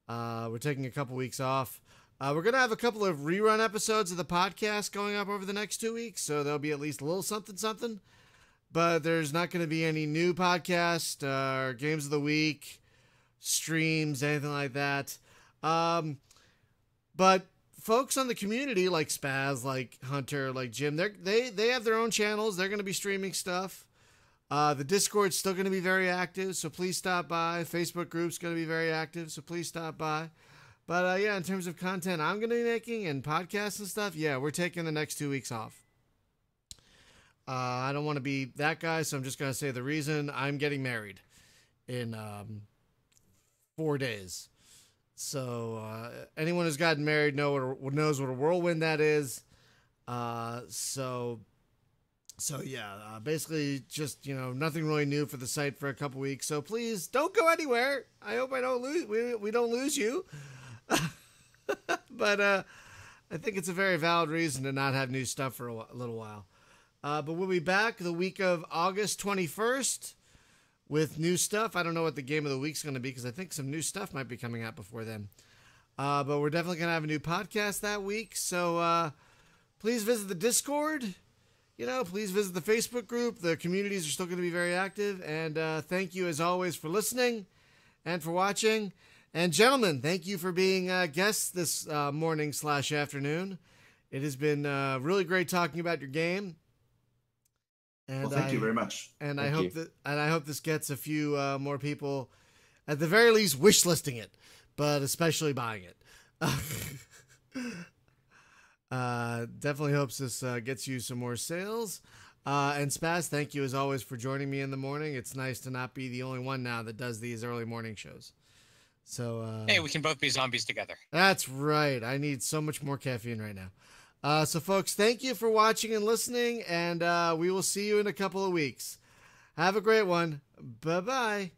We're taking a couple weeks off. We're going to have a couple of rerun episodes of the podcast going up over the next 2 weeks, so there'll be at least a little something. But there's not going to be any new podcast or games of the week, streams, anything like that. But folks on the community like Spaz, like Hunter, like Jim, they have their own channels. They're going to be streaming stuff. The Discord's still going to be very active, so please stop by. Facebook group's going to be very active, so please stop by. But yeah, in terms of content I'm going to be making and podcasts and stuff, yeah, we're taking the next 2 weeks off. I don't want to be that guy, so I'm just going to say the reason: I'm getting married in 4 days. So anyone who's gotten married knows what a whirlwind that is. So yeah, basically just, nothing really new for the site for a couple weeks. So please don't go anywhere. I hope we don't lose you. But I think it's a very valid reason to not have new stuff for a little while. But we'll be back the week of August 21st with new stuff. I don't know what the game of the week's going to be because I think some new stuff might be coming out before then. But we're definitely going to have a new podcast that week. So please visit the Discord. Please visit the Facebook group. The communities are still going to be very active. And thank you, as always, for listening and for watching. And gentlemen, thank you for being guests this morning/afternoon. It has been really great talking about your game. And well, thank you very much. And I hope this gets a few more people, at the very least, wish listing it, but especially buying it. Definitely hopes this gets you some more sales. And Spaz, thank you as always for joining me in the morning. It's nice to not be the only one now that does these early morning shows. So hey, we can both be zombies together. That's right. I need so much more caffeine right now. So folks, thank you for watching and listening, and we will see you in a couple of weeks. Have a great one. Bye-bye.